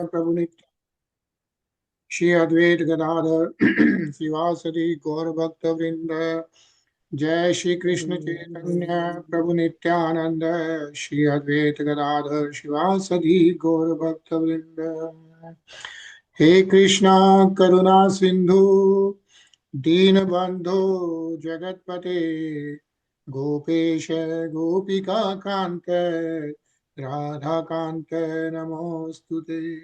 Prabhu Nitya Shri Advait Gadadhar Sivasati Gaur Bhakta Vrinda Jai Shri Krishna Chaitanya Prabhu Nityananda Shri Advait Gadadhar Sivasati Gaur Bhakta Vrinda He Krishna Karuna Sindhu Deenabandhu Jagatpate Gopesha Gopika Kanta Radha Kanta Namostute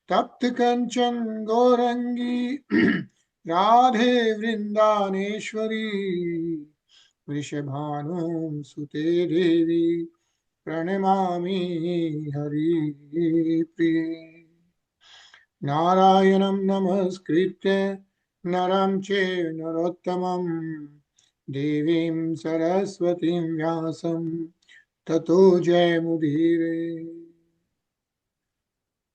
Tapt Kanchan Gorangi Radhe Vrindaneshwari Vrishabhanum Sute Devi Pranamami Hari Priye Narayanam Namaskritya Naram Che Narottamam Devim Saraswatim Vyasam Tato Jayamudire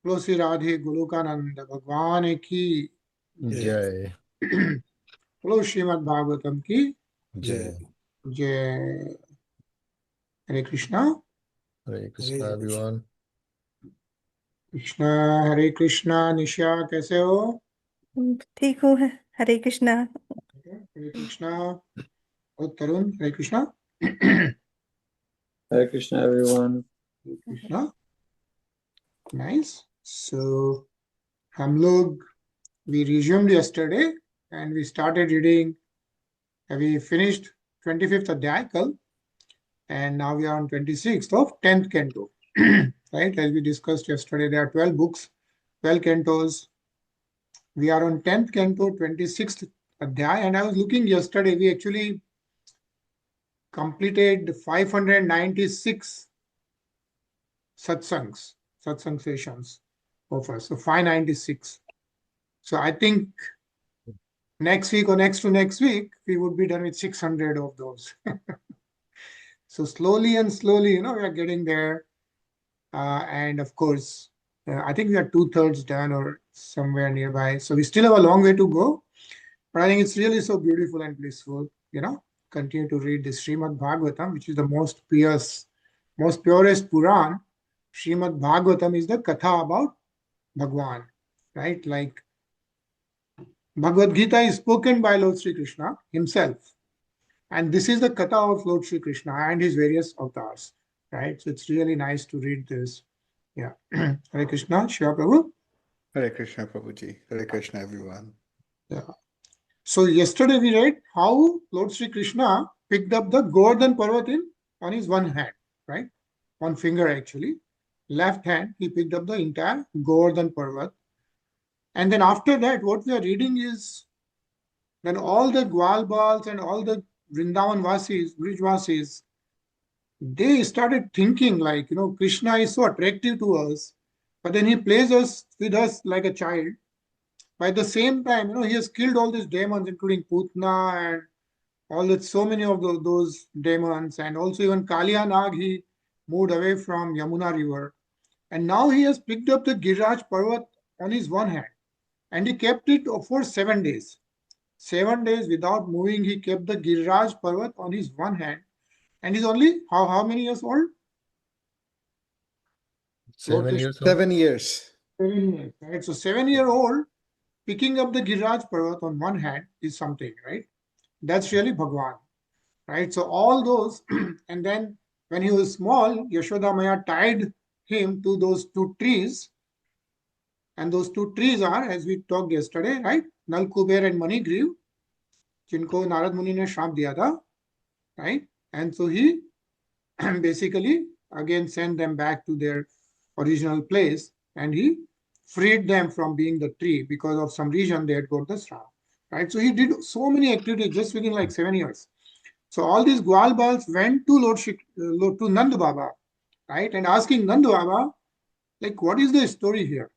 Tulosi Radhe Golokananda Bhagwan ki Jai. Tulo Srimad Bhagavatam ki Jai. Jai. Hare Krishna. Hare Krishna, everyone. Krishna Hare Krishna. Nisha कैसे हो? ठीक हूँ. हरे Krishna. Hare Krishna. और तरुण Hare Krishna. Hare Krishna, everyone. Hare Krishna. Nice. So, we resumed yesterday and we started reading. We finished 25th Adhyay kal, and now we are on 26th of 10th Canto. Right? As we discussed yesterday, there are 12 books, 12 cantos. We are on 10th Canto, 26th Adhyay, and I was looking yesterday, we actually completed 596 satsang sessions of us. So 596. So I think next week or next to next week, we would be done with 600 of those. So slowly, we are getting there. And of course, I think we are 2/3 done or somewhere nearby. So we still have a long way to go. But I think it's really so beautiful and blissful, continue to read the Srimad Bhagavatam, which is the most purest Puran. Srimad Bhagavatam is the Katha about Bhagwan, right? Like Bhagavad Gita is spoken by Lord Sri Krishna himself. And this is the Katha of Lord Sri Krishna and his various avatars, right? So it's really nice to read this. Yeah. Hare Krishna, Shiva Prabhu. Hare Krishna, Prabhuji. Hare Krishna, everyone. Yeah. So yesterday we read how Lord Sri Krishna picked up the Govardhan Parvat on his one hand, right? One finger actually. Left hand, he picked up the entire Govardhan Parvat. And then after that, what we are reading is then all the Gwalbals and all the Vrindavan Vasis, Brijvasis, they started thinking like, Krishna is so attractive to us, but then he plays with us like a child. By the same time, he has killed all these demons, including Putna and all that, so many of those demons, and also even Kaliya Nag, he moved away from Yamuna river. And now he has picked up the Giriraj Parvat on his one hand, and he kept it for 7 days. 7 days without moving, he kept the Giriraj Parvat on his one hand. And he's only, how many years old? 7 years old. 7 years. 7 years, right? So 7-year-old picking up the Giriraj Parvat on one hand is something, right? That's really Bhagwan, right? So all those, and then when he was small, Yashoda Maya tied him to those 2 trees. And those 2 trees are, as we talked yesterday, right? Nal Kuber and Manigriv, जिनको नारद मुनि ने श्राप दिया था, right? And so he basically again sent them back to their original place, and he freed them from being the tree because of some reason they had got the shrap, right? So he did so many activities just within like 7 years. So all these Gwalbals went to to Nand Baba, right? And asking Nand Baba, like, what is the story here?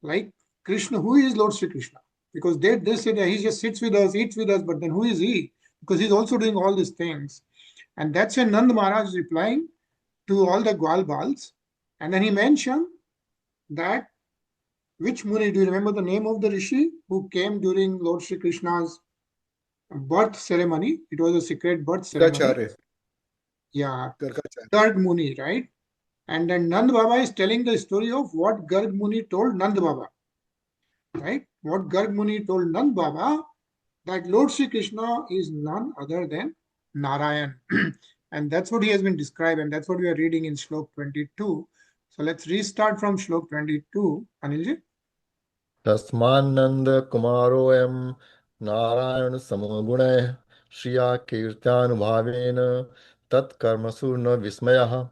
Like, Krishna, who is Lord Sri Krishna? Because they say that he just sits with us, eats with us, but then who is he? Because he's also doing all these things. And that's when Nand Maharaj is replying to all the Gwalbals. And then he mentioned that, which Muni, do you remember the name of the Rishi who came during Lord Sri Krishna's birth ceremony? It was a secret birth ceremony. Gargacharya. Yeah. Gargacharya. Third Muni, right? And then Nand Baba is telling the story of what Garg Muni told Nand Baba. Right? What Garg Muni told Nand Baba, that Lord Sri Krishna is none other than Narayan. And that's what he has been described, and that's what we are reading in Shlok 22. So let's restart from Shlok 22. Anilji? तस्मान्नंद कुमारोऽयं Narayan समगुणैः Shriya कीर्त्यानुभावेन तत्कर्मसु न विस्मयः.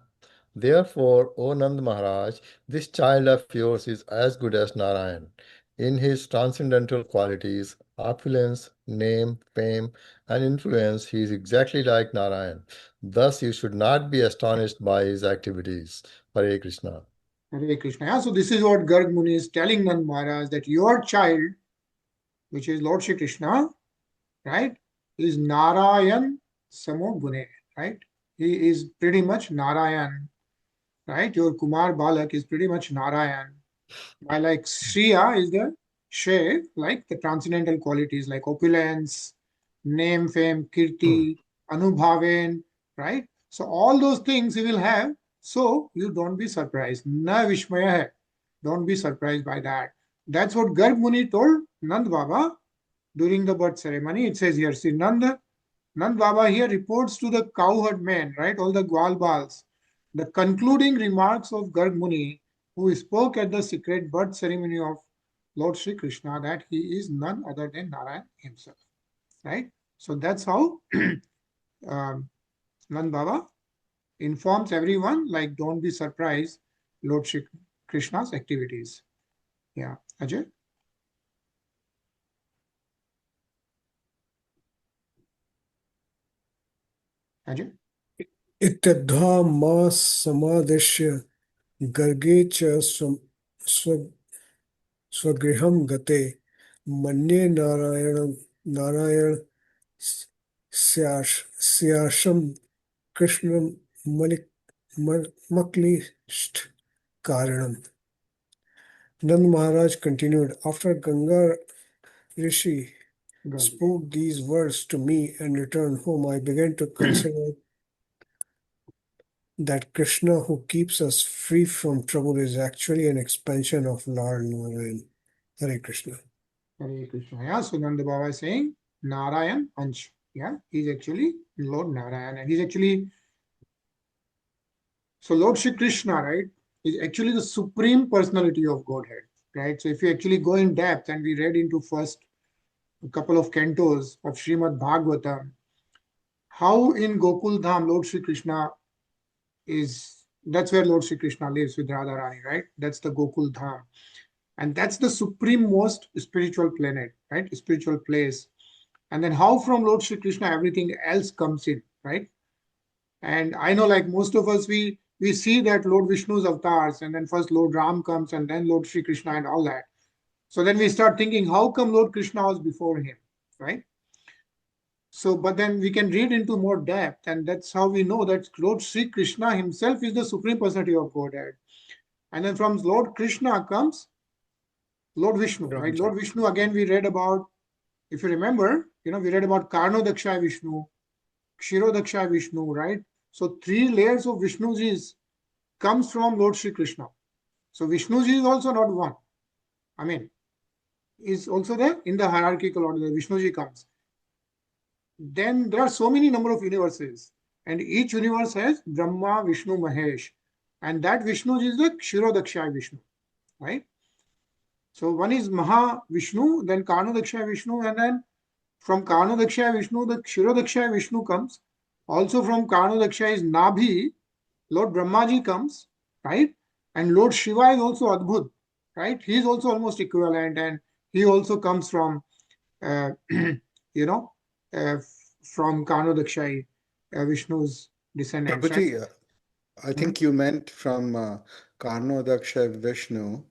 Therefore, O Nand Maharaj, this child of yours is as good as Narayan. In his transcendental qualities, opulence, name, fame, and influence, he is exactly like Narayan. Thus, you should not be astonished by his activities. Hare Krishna. Hare Krishna. Yeah, so this is what Garg Muni is telling Nand Maharaj, that your child, which is Lord Shri Krishna, right, is Narayan Samo Gune, right? He is pretty much Narayan, right? Your Kumar Balak is pretty much Narayan. While like Shriya is the She, like the transcendental qualities like opulence, name, fame, kirti, anubhaven, right? So all those things you will have. So you don't be surprised. Na Vishmaya hai. Don't be surprised by that. That's what Garg Muni told Nand Baba during the birth ceremony. It says here, see, Nand Baba here reports to the cowherd men, right? All the Gwalbals. The concluding remarks of Garg Muni, who spoke at the secret birth ceremony of Lord Sri Krishna, that he is none other than Narayan himself, right? So that's how Nand Baba informs everyone, like, don't be surprised, Lord Sri Krishna's activities. Yeah, Ajay? Ajay? इत्यद्धा मा समादिश्य गर्गे च स्वगृहं गते मन्ये नारायण स्याशं कृष्णं मक्लिष्ट कारणम. Nand Maharaj continued, after Ganga Rishi spoke these words to me and returned home, I began to consider that Krishna, who keeps us free from trouble, is actually an expansion of Lord Narayan. Hare Krishna. Hare Krishna. Yeah, so Nanda Baba is saying Narayan Ansh. Yeah, he's actually Lord Narayan, and he's actually, so Lord Shri Krishna, right, is actually the supreme personality of Godhead, right? So if you actually go in depth, and we read into first a couple of cantos of Srimad Bhagavatam, how in Gokul Dham Lord Shri Krishna is, that's where Lord Shri Krishna lives with Radharani, right? That's the Gokul Dham. And that's the supreme most spiritual planet, right? Spiritual place. And then how from Lord Shri Krishna everything else comes in, right? And I know, like most of us, we see that Lord Vishnu's avatars, and then first Lord Ram comes, and then Lord Shri Krishna and all that. So then we start thinking, how come Lord Krishna was before him, right? So, but then we can read into more depth, and that's how we know that Lord Sri Krishna himself is the supreme personality of Godhead. And then from Lord Krishna comes Lord Vishnu, right? Lord Vishnu, again, we read about, if you remember, we read about Karnodaksha Vishnu, Kshirodaksha Vishnu, right? So 3 layers of Vishnuji comes from Lord Sri Krishna. So Vishnuji is also not one. I mean, is also there in the hierarchical order. Vishnuji comes. Then there are so many number of universes, and each universe has Brahma, Vishnu, Mahesh, and that Vishnuji is the Kshirodaksha Vishnu, right? So one is Maha Vishnu, then Karnodaksha Vishnu, and then from Karnodaksha Vishnu, the Kshirodaksha Vishnu comes. Also from Karnodaksha is Nabhi, Lord Brahmaji comes, right? And Lord Shiva is also Adbhut, right? He is also almost equivalent, and he also comes from, from Karnodaksha, Vishnu's descendants. Prabhuji, Right? I think you meant from Karnodaksha Vishnu,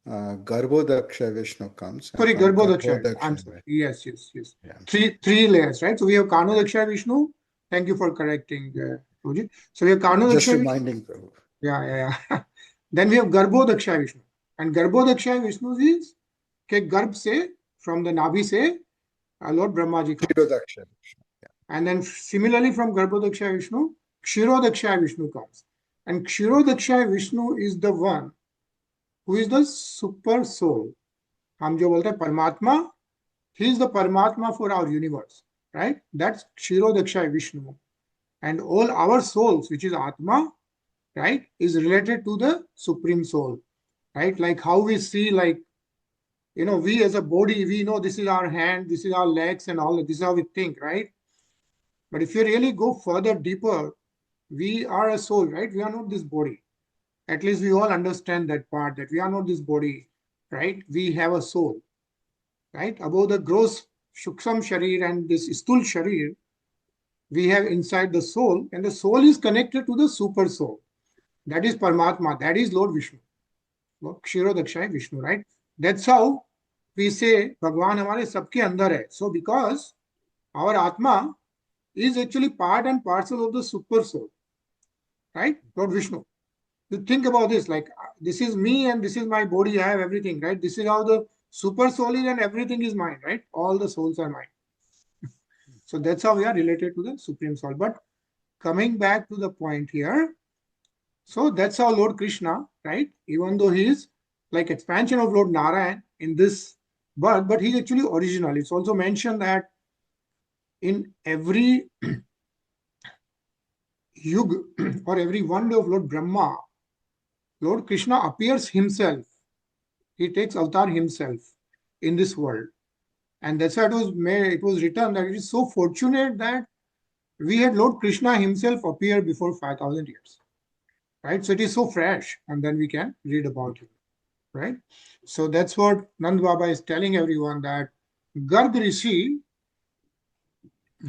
Garbhodaksha Vishnu comes. Sorry, From Garbhodaksha. I'm sorry. Yes. Yeah. Three layers, right? So we have Karnodaksha Vishnu. Thank you for correcting, Prabhuji. So we have Karnodaksha Just Vishnu. reminding Prabhu. Yeah. Then we have Garbhodaksha Vishnu. And Garbhodaksha Vishnu is ke Garbh se, from the Nabhi se, Lord Brahmaji comes. Kshirodaksha Vishnu. And then similarly from Garbhodaksha Vishnu, Kshirodaksha Vishnu comes. And Kshirodaksha Vishnu is the one who is the super soul. हम जो बोलते हैं परमात्मा, he is the Paramatma for our universe, right? That's Kshirodaksha Vishnu. And all our souls, which is Atma, right, is related to the Supreme Soul, right? Like how we see, like, we as a body, we know this is our hand, this is our legs, and all that. This is how we think, right? But if you really go further, deeper, we are a soul, right? We are not this body. At least we all understand that part, that we are not this body, right? We have a soul, right? Above the gross Shuksham Sharir and this Stul Sharir, we have inside the soul, and the soul is connected to the super soul. That is Paramatma, that is Lord Vishnu. Lord Kshirodakshay Vishnu, right? That's how we say Bhagwan हमारे सबके अंदर है. So because our Atma is actually part and parcel of the super soul, right? Lord Vishnu. You think about this, like this is me and this is my body, I have everything, right? This is how the super soul is and everything is mine, right? All the souls are mine. So that's how we are related to the Supreme Soul. But coming back to the point here, so that's how Lord Krishna, right? Even though he is like expansion of Lord Narayan in this birth, but he's actually original. It's also mentioned that in every yug or every one day of Lord Brahma, Lord Krishna appears himself. He takes avatar himself in this world. And that's why it was written that it is so fortunate that we had Lord Krishna himself appear before 5,000 years. Right? So it is so fresh, and then we can read about it. Right? So that's what Nand Baba is telling everyone, that Garg Rishi,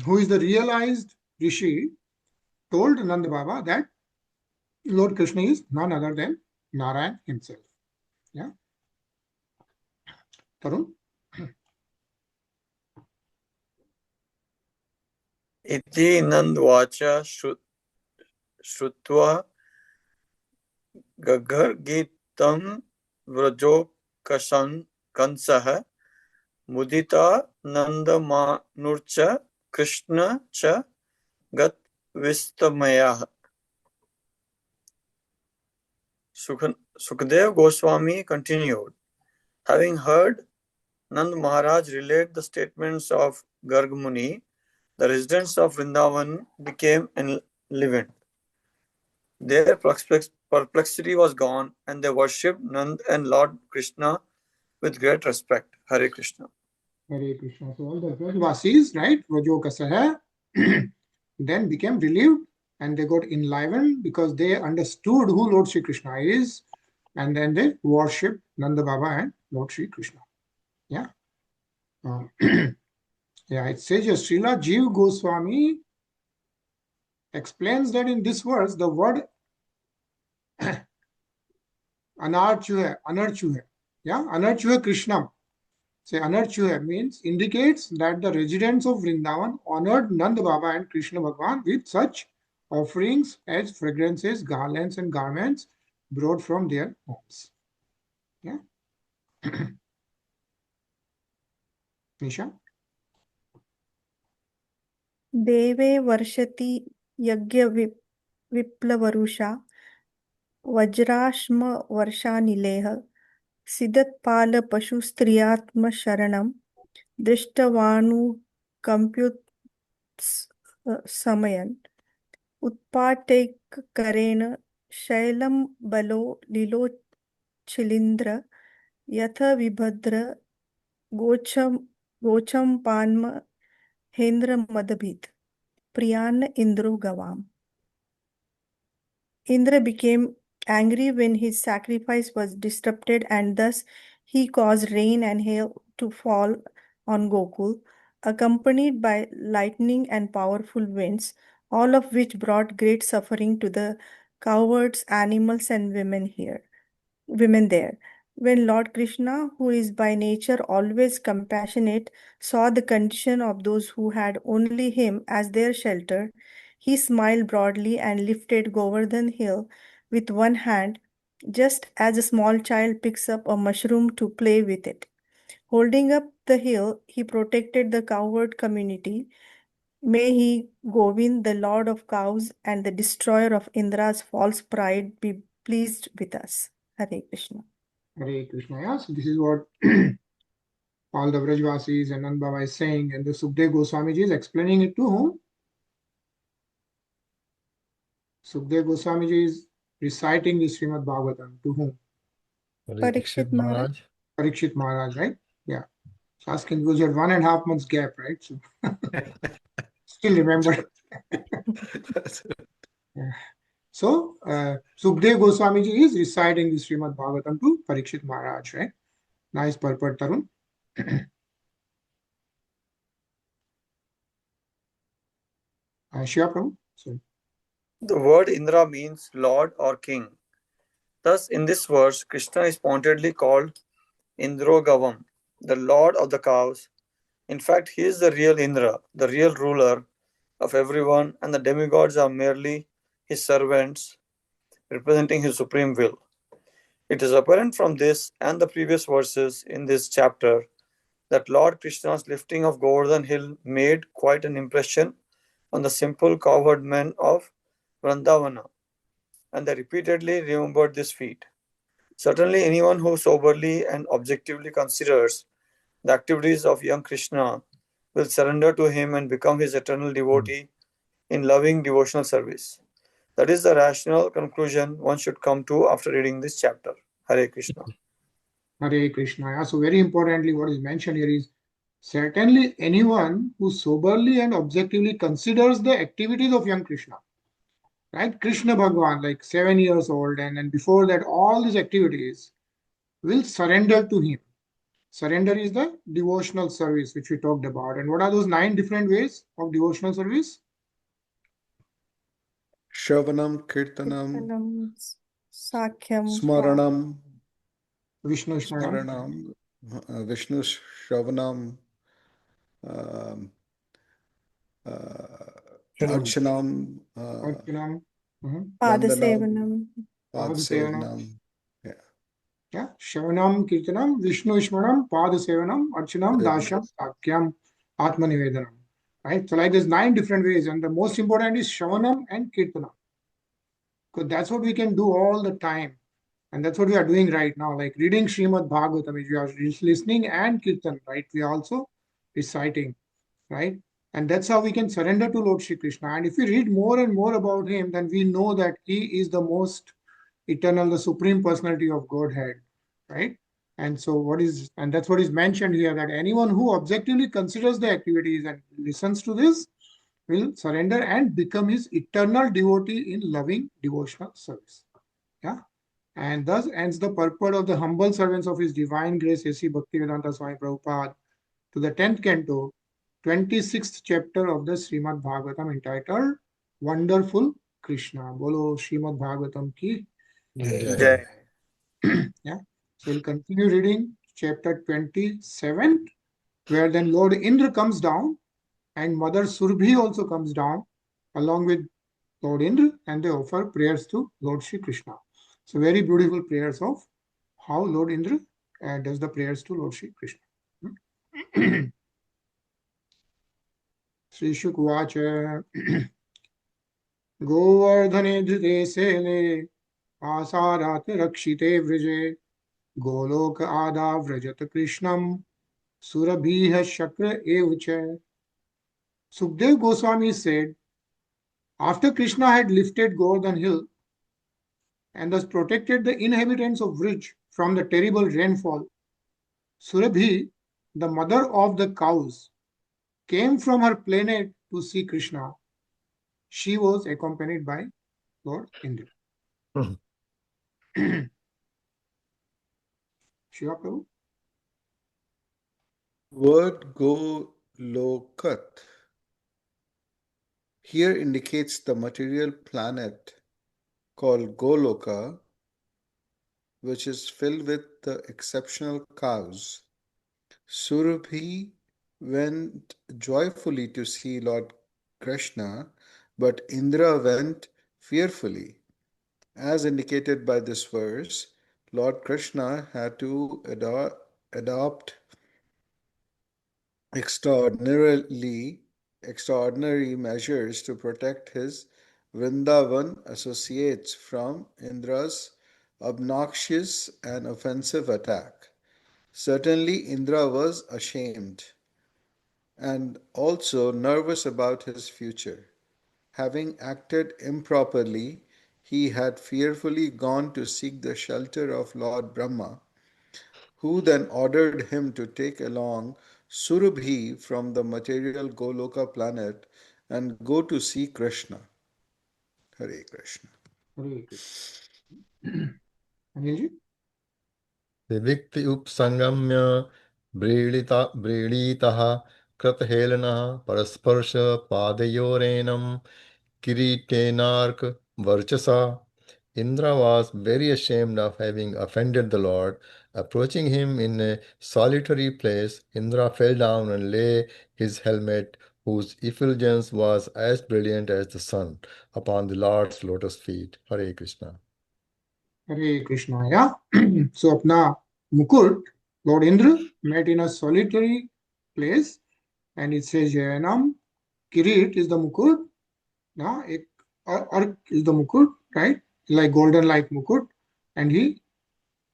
who is the realized Rishi, told Nand Baba that Lord Krishna is none other than Narayan himself. Yeah. Tarun? इति नन्दवाच श्रुत्वा गगर्गीतं व्रजोकंसः मुदिता नन्दमानुर्च कृष्ण च गतविस्मयः. Sukadeva Goswami continued, having heard Nand Maharaj relate the statements of Garg Muni, the residents of Vrindavan became enlivened. Their perplexity was gone, and they worshipped Nand and Lord Krishna with great respect. Hare Krishna. Hare Krishna. So all the Vrajvasis, right, Vrajokasah, then became relieved, and they got enlivened because they understood who Lord Sri Krishna is, and then they worshipped Nanda Baba and Lord Sri Krishna. Yeah. Yeah, it says here, Srila Jeev Goswami explains that in this verse, the word anarchu hai. Yeah, anarchu hai Krishna. Say anarchu hai means indicates that the residents of Vrindavan honored Nanda Baba and Krishna Bhagwan with such offerings as fragrances, garlands, and garments brought from their homes. Yeah. Nisha? देवे वर्षति यज्ञ विप्लवरुषा वज्राश्म वर्षानिलेह सिदत्पाल पशुस्त्रियात्मशरणं दृष्टवानुकम्प्युत्समयन् उत्पाटैककरेण शैलं बलो लीलोच्छिलीन्द्र यथ विभद्र गोचम्पान्म हेन्द्रमदभित् Priyanna Indru Gavam. Indra became angry when his sacrifice was disrupted, and thus he caused rain and hail to fall on Gokul, accompanied by lightning and powerful winds, all of which brought great suffering to the cowards, animals, and women there. When Lord Krishna, who is by nature always compassionate, saw the condition of those who had only him as their shelter, he smiled broadly and lifted Govardhan hill with one hand, just as a small child picks up a mushroom to play with it. Holding up the hill, he protected the coward community May he, Govind, the Lord of cows and the destroyer of Indra's false pride, be pleased with us. Hare Krishna. Hare Krishna. Yeah, so this is what all the Vrajvasis and Nand Baba is saying, and the Sukdev Goswami ji is explaining it to whom? Sukdev Goswami ji is reciting the Srimad Bhagavatam to whom? Parikshit Maharaj. Parikshit Maharaj, right? Yeah. So asking because you had 1.5 months gap, right? So still remember. Yeah. So Sukdev Goswami ji is reciting the Srimad Bhagavatam to Parikshit Maharaj, right? Nice purport, Tarun. Shiva Prabhu. So, The word Indra means Lord or King. Thus, in this verse, Krishna is pointedly called Indrogavam, the Lord of the cows. In fact, he is the real Indra, the real ruler of everyone, and the demigods are merely his servants, representing his supreme will. It is apparent from this and the previous verses in this chapter that Lord Krishna's lifting of Govardhan hill made quite an impression on the simple cowherd men of Vrindavana, and they repeatedly remembered this feat. Certainly, anyone who soberly and objectively considers the activities of young Krishna will surrender to him and become his eternal devotee in loving devotional service. That is the rational conclusion one should come to after reading this chapter. Hare Krishna. Hare Krishna. Yeah, so very importantly, what is mentioned here is certainly anyone who soberly and objectively considers the activities of young Krishna, right? Krishna Bhagwan, like 7 years old, and before that, all these activities will surrender to him. Surrender is the devotional service which we talked about. And what are those 9 different ways of devotional service? Shravanam, Kirtanam, Sakhyam, Smaranam, Vishnu Smaranam, Smaranam, Vishnu Shravanam, Archanam, Archanam, Vandanam, Padasevanam. Padsevanam. Yeah, Shavanam, Kirtanam, Vishnu Smaranam, Padasevanam, Archanam, Dasham, Sakyam, Atmanivedanam. Right? So like there's 9 different ways, and the most important is Shavanam and Kirtanam. Because that's what we can do all the time. And that's what we are doing right now, like reading Srimad Bhagavatam, we are listening and Kirtan, right? We are also reciting, right? And that's how we can surrender to Lord Shri Krishna. And if we read more and more about him, then we know that he is the most eternal, the supreme personality of Godhead, right? And so and that's what is mentioned here, that anyone who objectively considers the activities and listens to this will surrender and become his eternal devotee in loving devotional service. Yeah. And thus ends the purport of the humble servants of His Divine Grace A.C. Bhaktivedanta Swami Prabhupada to the 10th canto, 26th chapter of the Srimad Bhagavatam entitled Wonderful Krishna. Bolo Srimad Bhagavatam ki Jai. Yeah. So we'll continue reading chapter 27, where then Lord Indra comes down and Mother Surbhi also comes down along with Lord Indra, and they offer prayers to Lord Shri Krishna. So very beautiful prayers of how Lord Indra does the prayers to Lord Shri Krishna. Sri Shukvacha Govardhane dhite sele asarat rakshite vrije golok ada vrajat krishnam surabhiha shakra evcha. Sukdev Goswami said, after Krishna had lifted Govardhan hill and thus protected the inhabitants of Vrij from the terrible rainfall, Surabhi, the mother of the cows, came from her planet to see Krishna. She was accompanied by Lord Indra. Shiva Prabhu? Word Golokat here indicates the material planet called Goloka, which is filled with the exceptional cows. Surabhi went joyfully to see Lord Krishna, but Indra went fearfully. As indicated by this verse, Lord Krishna had to adopt extraordinarily extraordinary measures to protect his Vrindavan associates from Indra's obnoxious and offensive attack. Certainly, Indra was ashamed and also nervous about his future. Having acted improperly, he had fearfully gone to seek the shelter of Lord Brahma, who then ordered him to take along Surabhi from the material Goloka planet and go to see Krishna. Hare Krishna. Hare Krishna. Anilji? विविक्ति उपसंगम्य व्रीडितः कृतहेलनः परस्पर्श पादयोरेनं किरीटेनार्क वर्चसा. Indra was very ashamed of having offended the Lord. Approaching him in a solitary place, Indra fell down and lay his helmet, whose effulgence was as brilliant as the sun, upon the Lord's lotus feet. Hare Krishna. Hare Krishna. Yeah. So, apna Mukut, Lord Indra, met in a solitary place, and it says, Jayanam, Kirit is the Mukut, yeah, Ark is the Mukut, right? Like golden like Mukut. And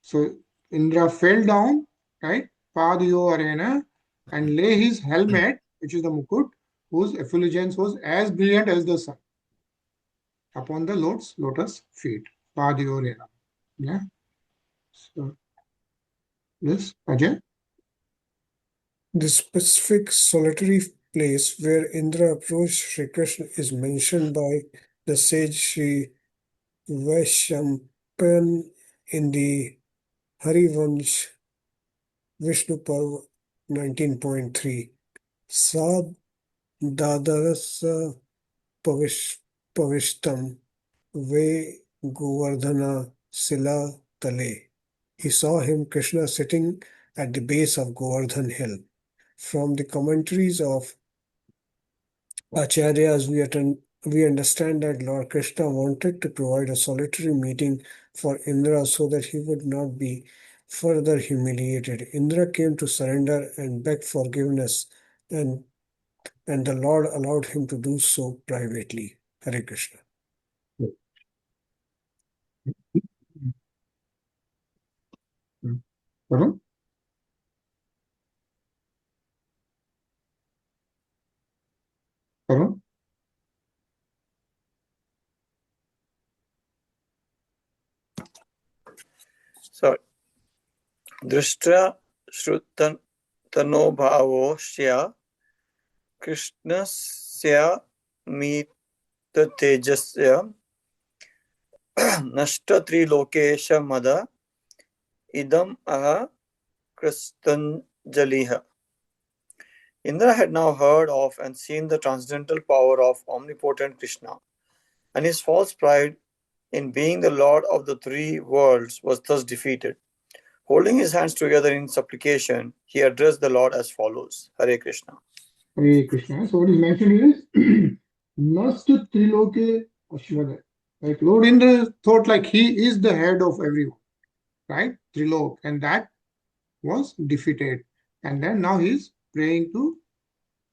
so Indra fell down, right? Padyo arena, and lay his helmet, which is the Mukut, whose effulgence was as brilliant as the sun, upon the Lord's lotus feet. Padyo arena. Yeah. So, yes, Ajay. The specific solitary place where Indra approached Sri Krishna is mentioned by the sage Sri Vaishyampayan in the Harivansh Vishnu Parva 19.3. Sad Dadarasa Pavishtam Ve Govardhana Sila Tale. He saw him, Krishna, sitting at the base of Govardhan hill. From the commentaries of Acharyas, we understand that Lord Krishna wanted to provide a solitary meeting for Indra so that he would not be further humiliated. Indra came to surrender and beg forgiveness, and the Lord allowed him to do so privately. Hare Krishna. Varun? Varun? Sorry. Drishtra Shrutan Tano Bhavosya Krishnasya Mita Tejasya Nashta Trilokesha Mada Idam Aha Kristanjaliha. Indra had now heard of and seen the transcendental power of omnipotent Krishna, and his false pride in being the Lord of the three worlds was thus defeated. Holding his hands together in supplication, he addressed the Lord as follows. Hare Krishna. Hare Krishna. So what is mentioned here is Nasta Triloke Ashwada. Like Lord Indra thought like he is the head of everyone, right? Trilok, and that was defeated. And then now he's praying to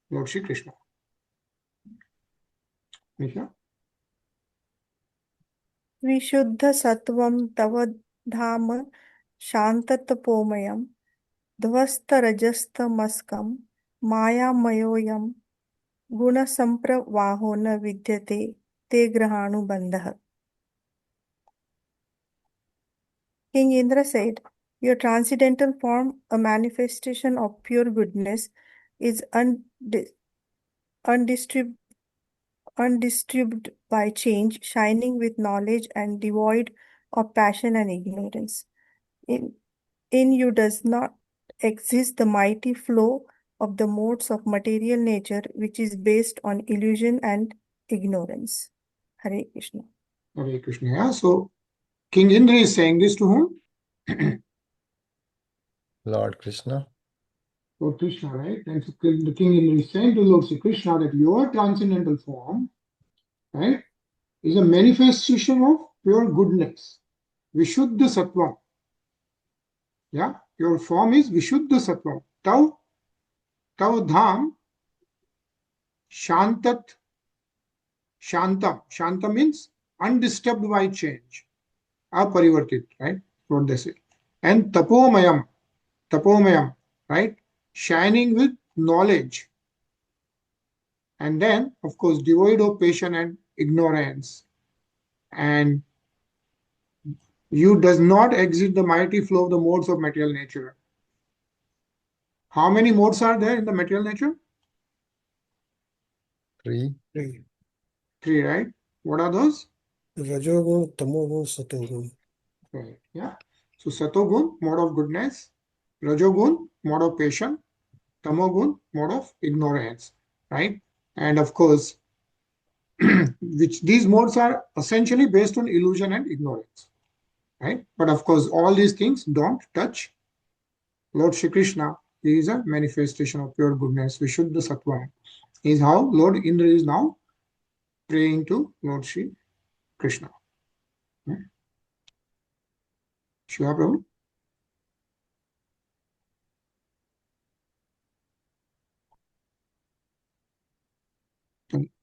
Lord Shri Krishna. Nisha? Vishuddha Sattvam Tava Dhama Shantatapomaya Dvastarajastamaskam Maya Mayoyam Guna Sampravahona Vidyate Te Grahanu Bandha. King Indra said, your transcendental form, a manifestation of pure goodness, is undisturbed by change, shining with knowledge and devoid of passion and ignorance. In you does not exist the mighty flow of the modes of material nature, which is based on illusion and ignorance. Hare Krishna. Hare Krishna. Yeah. So King Indra is saying this to whom? Lord Krishna. Lord Krishna, right? And so the King Indra is saying to Lord Sri Krishna that your transcendental form, right, is a manifestation of pure goodness. Vishuddha Sattvam. Yeah, your form is Vishuddha Sattvam. Tav Dham Shantat, Shantam. Shantam means undisturbed by change. Aparivartit, right? What they say. And Tapomayam, Tapomayam, right? Shining with knowledge. And then, of course, devoid of passion and ignorance. And you does not exit the mighty flow of the modes of material nature. How many modes are there in the material nature? 3. Three, right? What are those? Rajogun, Tamogun, Satogun. Right. Yeah. So Satogun, mode of goodness. Rajogun, mode of passion. Tamogun, mode of ignorance. Right? And of course, which these modes are essentially based on illusion and ignorance. Right? But of course, all these things don't touch Lord Shri Krishna. He is a manifestation of pure goodness, Vishuddha Sattva. Is how Lord Indra is now praying to Lord Shri Krishna. Shiva Prabhu?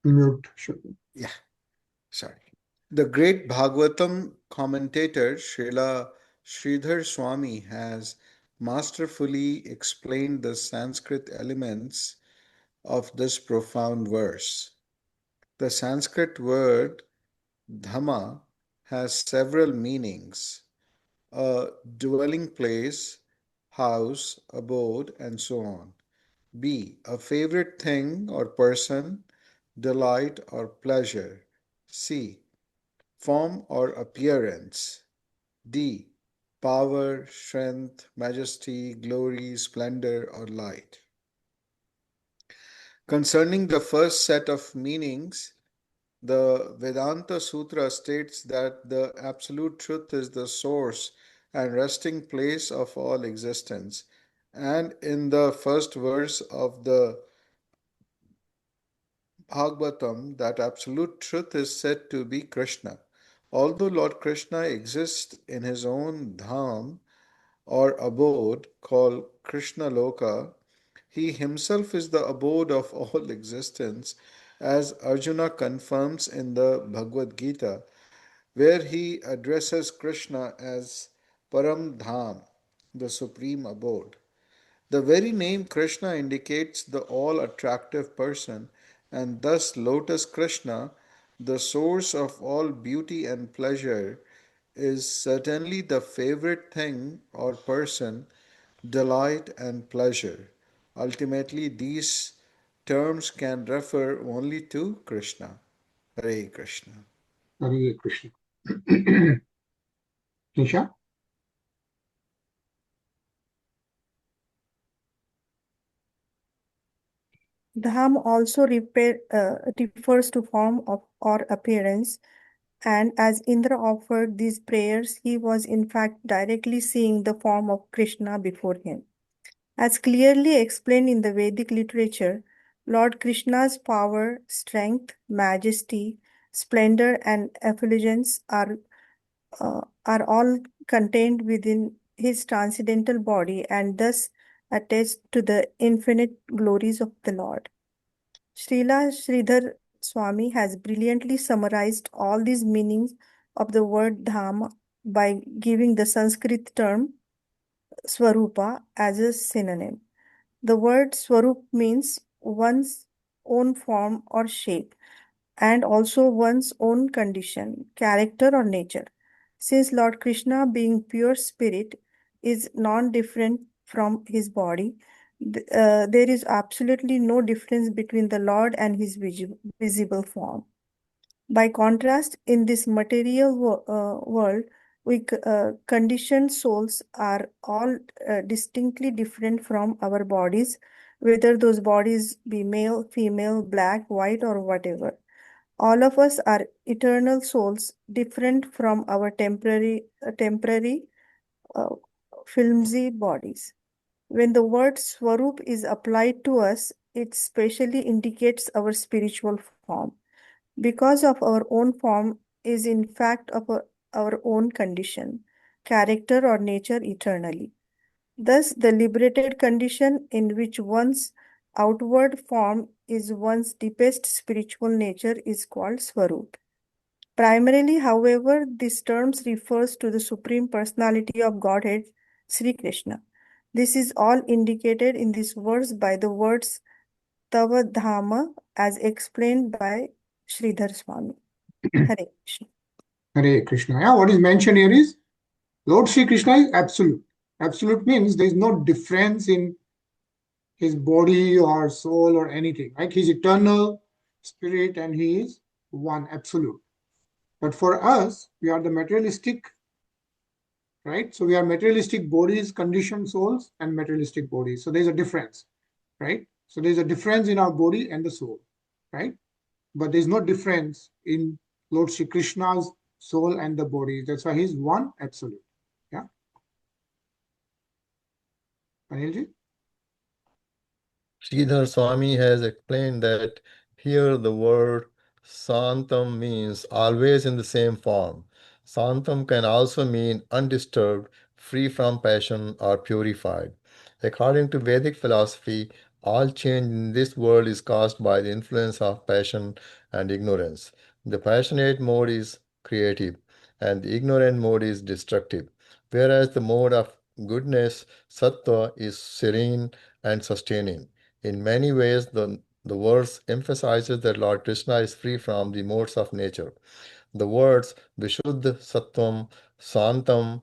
Mute. Yeah, sorry. The great Bhagavatam commentator Srila Sridhar Swami has masterfully explained the Sanskrit elements of this profound verse. The Sanskrit word Dhamma has several meanings: a dwelling place, house, abode, and so on. B. A favorite thing or person, delight or pleasure. C. Form or appearance. D. Power, strength, majesty, glory, splendor, or light. Concerning the first set of meanings, the Vedanta Sutra states that the Absolute Truth is the source and resting place of all existence. And in the first verse of the Bhagavatam, that Absolute Truth is said to be Krishna. Although Lord Krishna exists in his own dham or abode called Krishna Loka, he himself is the abode of all existence, as Arjuna confirms in the Bhagavad Gita, where he addresses Krishna as Param Dham, the supreme abode. The very name Krishna indicates the all attractive person, and thus Lotus Krishna, the source of all beauty and pleasure, is certainly the favorite thing or person, delight and pleasure. Ultimately, these terms can refer only to Krishna. Hare Krishna. Hare Krishna. Nisha? Dham also refers to form of or appearance, and as Indra offered these prayers, he was in fact directly seeing the form of Krishna before him. As clearly explained in the Vedic literature, Lord Krishna's power, strength, majesty, splendor, and effulgence are all contained within his transcendental body and thus attest to the infinite glories of the Lord. Srila Sridhar Swami has brilliantly summarized all these meanings of the word Dham by giving the Sanskrit term Swarupa as a synonym. The word Swarup means one's own form or shape, and also one's own condition, character, or nature. Since Lord Krishna, being pure spirit, is non different from his body, there is absolutely no difference between the Lord and his visible form. By contrast, in this material world, conditioned souls are all distinctly different from our bodies, whether those bodies be male, female, black, white, or whatever. All of us are eternal souls, different from our temporary, uh, flimsy bodies. When the word Swarup is applied to us, it specially indicates our spiritual form. Because of our own form is in fact of our own condition, character, or nature eternally. Thus, the liberated condition in which one's outward form is one's deepest spiritual nature is called Swarup. Primarily, however, this term refers to the Supreme Personality of Godhead, Sri Krishna. This is all indicated in this verse by the words Tava Dhama as explained by Sridhar Swami. Hare Krishna. Hare Krishna. Yeah, what is mentioned here is Lord Sri Krishna is absolute. Absolute means there is no difference in his body or soul or anything. Right? He's eternal spirit and he is one, absolute. But for us, we are the materialistic, right? So we are materialistic bodies, conditioned souls, and materialistic bodies. So there's a difference, right? So there's a difference in our body and the soul, right? But there's no difference in Lord Sri Krishna's soul and the body. That's why he's one, absolute. Yeah. Anilji? Sridhar Swami has explained that here the word Santam means always in the same form. Santam can also mean undisturbed, free from passion, or purified. According to Vedic philosophy, all change in this world is caused by the influence of passion and ignorance. The passionate mode is creative, and the ignorant mode is destructive, whereas the mode of goodness, sattva, is serene and sustaining. In many ways, the verse emphasizes that Lord Krishna is free from the modes of nature. The words Vishuddha Sattvam, Santam,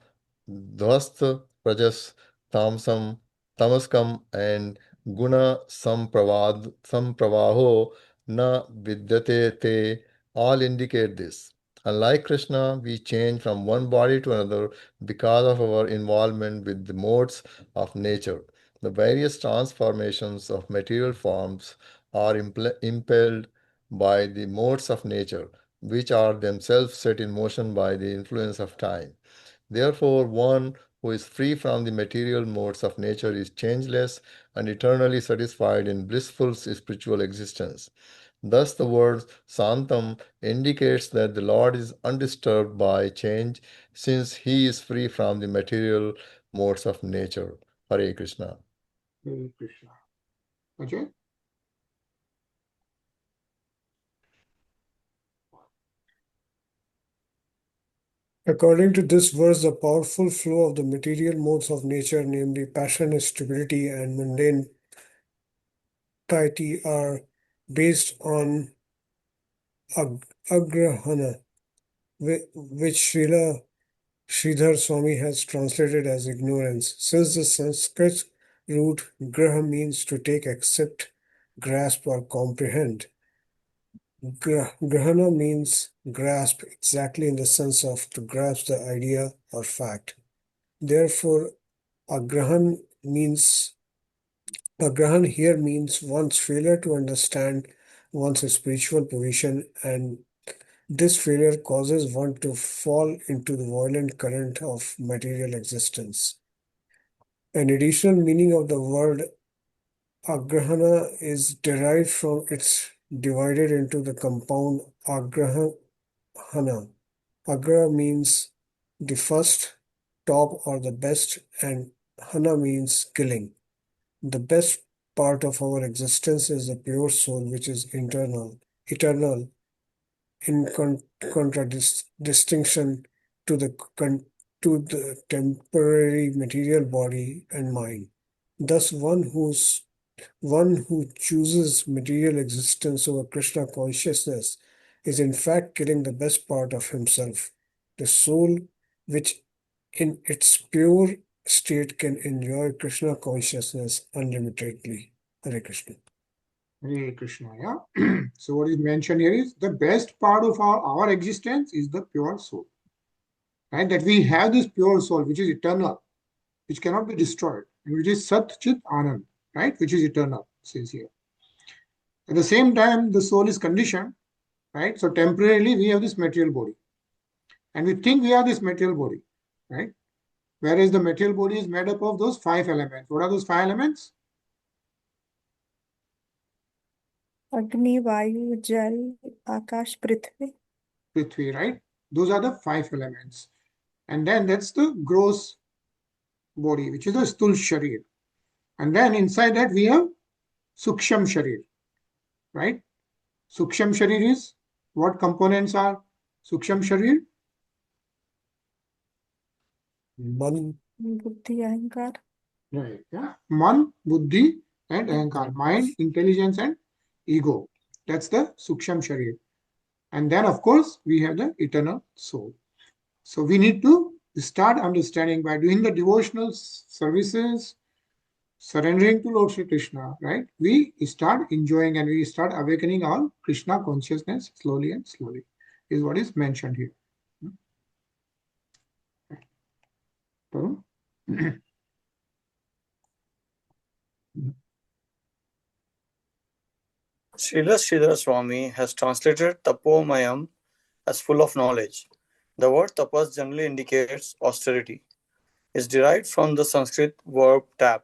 Dvasta Prajas, Tamsam, Tamaskam, and Guna Sampravaho Na Vidyate Te all indicate this. Unlike Krishna, we change from one body to another because of our involvement with the modes of nature. The various transformations of material forms are impelled by the modes of nature, which are themselves set in motion by the influence of time. Therefore, one who is free from the material modes of nature is changeless and eternally satisfied in blissful spiritual existence. Thus, the word Santam indicates that the Lord is undisturbed by change since he is free from the material modes of nature. Hare Krishna. Hare Krishna. Okay? According to this verse, the powerful flow of the material modes of nature, namely passion, stupidity, and mundane piety, are based on agrahana, which Sridhar Swami has translated as ignorance. Since the Sanskrit root graha means to take, accept, grasp, or comprehend, grahana means grasp exactly in the sense of to grasp the idea or fact. Therefore, agrahan here means one's failure to understand one's spiritual position, and this failure causes one to fall into the violent current of material existence. An additional meaning of the word agrahana is derived from its divided into the compound agrahana. Agra means the first, top, or the best, and hana means killing. The best part of our existence is the pure soul, which is eternal, in contradistinction to the temporary material body and mind. Thus, one who chooses material existence over Krishna consciousness is in fact killing the best part of himself, the soul, which in its pure state can enjoy Krishna consciousness unlimitedly. Hare Krishna. Hare Krishna. Yeah. So what is mentioned here is the best part of our existence is the pure soul. Right? That we have this pure soul which is eternal, which cannot be destroyed, and which is Sat Chit Anand, right? Which is eternal, says here. At the same time, the soul is conditioned, right? So temporarily we have this material body. And we think we have this material body, right? Whereas the material body is made up of those 5 elements. What are those 5 elements? Agni, Vayu, Jal, Akash, Prithvi. Prithvi, right? Those are the 5 elements. And then that's the gross body, which is the Stul Sharir. And then inside that we have Suksham Sharir, right? Suksham Sharir is, what components are Suksham Sharir? Man, Buddhi, Ahankar. Right. Yeah. Man, Buddhi, and Ahankar. Mind, intelligence, and ego. That's the Suksham Sharir. And then, of course, we have the eternal soul. So we need to start understanding by doing the devotional services, surrendering to Lord Shri Krishna, right? We start enjoying and we start awakening our Krishna consciousness slowly and slowly, is what is mentioned here. So, Srila Sridhar Swami has translated tapomayam as full of knowledge. The word tapas generally indicates austerity. It's derived from the Sanskrit verb tap,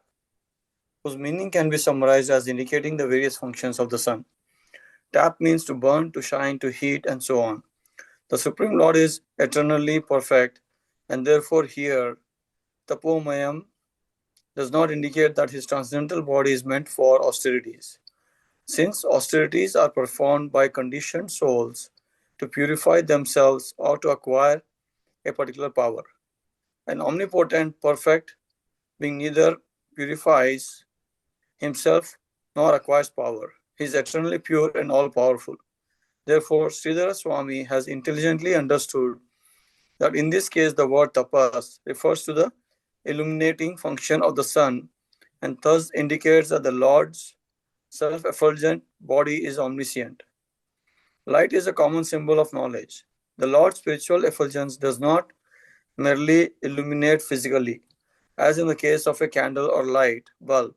whose meaning can be summarized as indicating the various functions of the sun. Tap means to burn, to shine, to heat, and so on. The Supreme Lord is eternally perfect, and therefore here tapomayam does not indicate that his transcendental body is meant for austerities. Since austerities are performed by conditioned souls to purify themselves or to acquire a particular power. An omnipotent, perfect being neither purifies himself nor acquires power. He is eternally pure and all powerful. Therefore, Sridhara Swami has intelligently understood that in this case the word tapas refers to the illuminating function of the sun and thus indicates that the Lord's self-effulgent body is omniscient. Light is a common symbol of knowledge. The Lord's spiritual effulgence does not merely illuminate physically, as in the case of a candle or light bulb.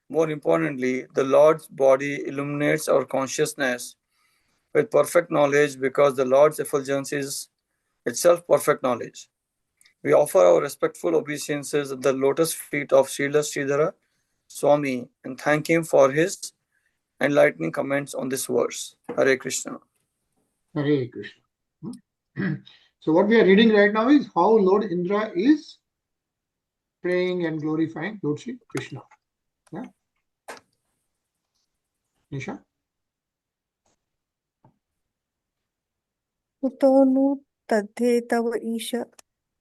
More importantly, the Lord's body illuminates our consciousness with perfect knowledge because the Lord's effulgence is itself perfect knowledge. We offer our respectful obeisances at the lotus feet of Srila Sridhara Swami and thank him for his enlightening comments on this verse. Hare Krishna. Hare Krishna. So what we are reading right now is how Lord Indra is praying and glorifying Lord Shri Krishna. Yeah. Nisha? Utonu tadhe tava isha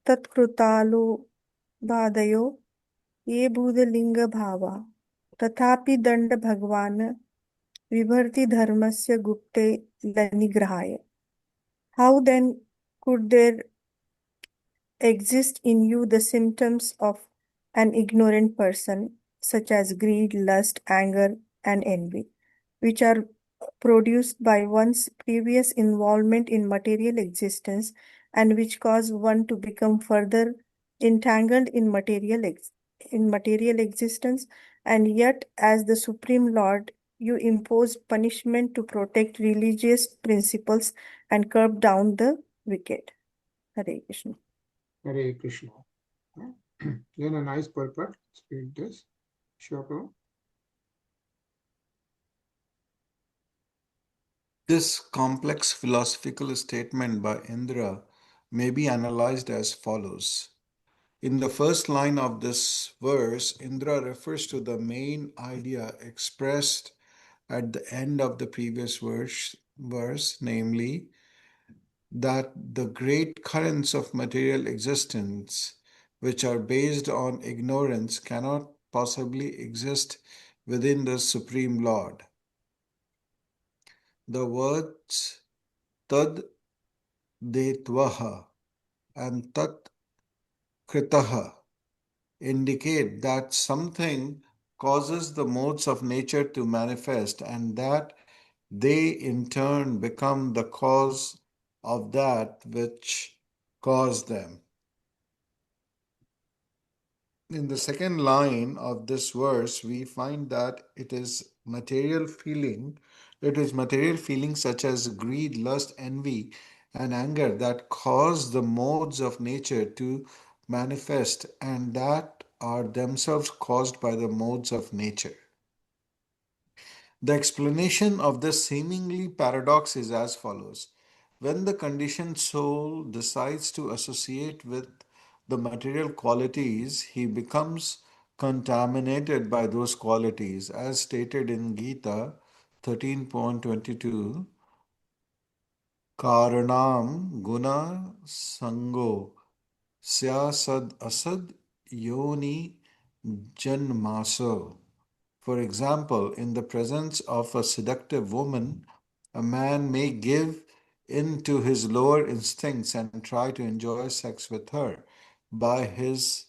tatkrutalu bhadayo ye bhudalinga bhava tathapi danda bhagwan vibharti dharmasya gupte lanigrahaya. How then could there exist in you the symptoms of an ignorant person, such as greed, lust, anger, and envy, which are produced by one's previous involvement in material existence and which cause one to become further entangled in material existence, and yet as the Supreme Lord you impose punishment to protect religious principles and curb down the wicked. Hare Krishna. Hare Krishna. Then a nice purport. Let's read this. Sure. This complex philosophical statement by Indra may be analyzed as follows. In the first line of this verse, Indra refers to the main idea expressed at the end of the previous verse, namely that the great currents of material existence, which are based on ignorance, cannot possibly exist within the Supreme Lord. The words tad detvaha and tat kritaha indicate that something causes the modes of nature to manifest and that they in turn become the cause of that which caused them. In the second line of this verse, we find that it is material feeling such as greed, lust, envy, and anger that cause the modes of nature to manifest and that are themselves caused by the modes of nature. The explanation of this seemingly paradox is as follows. When the conditioned soul decides to associate with the material qualities, he becomes contaminated by those qualities, as stated in Gita 13.22, Karanam guna sango syasad asad yoni janmaso. For example, in the presence of a seductive woman, a man may give in to his lower instincts and try to enjoy sex with her. By his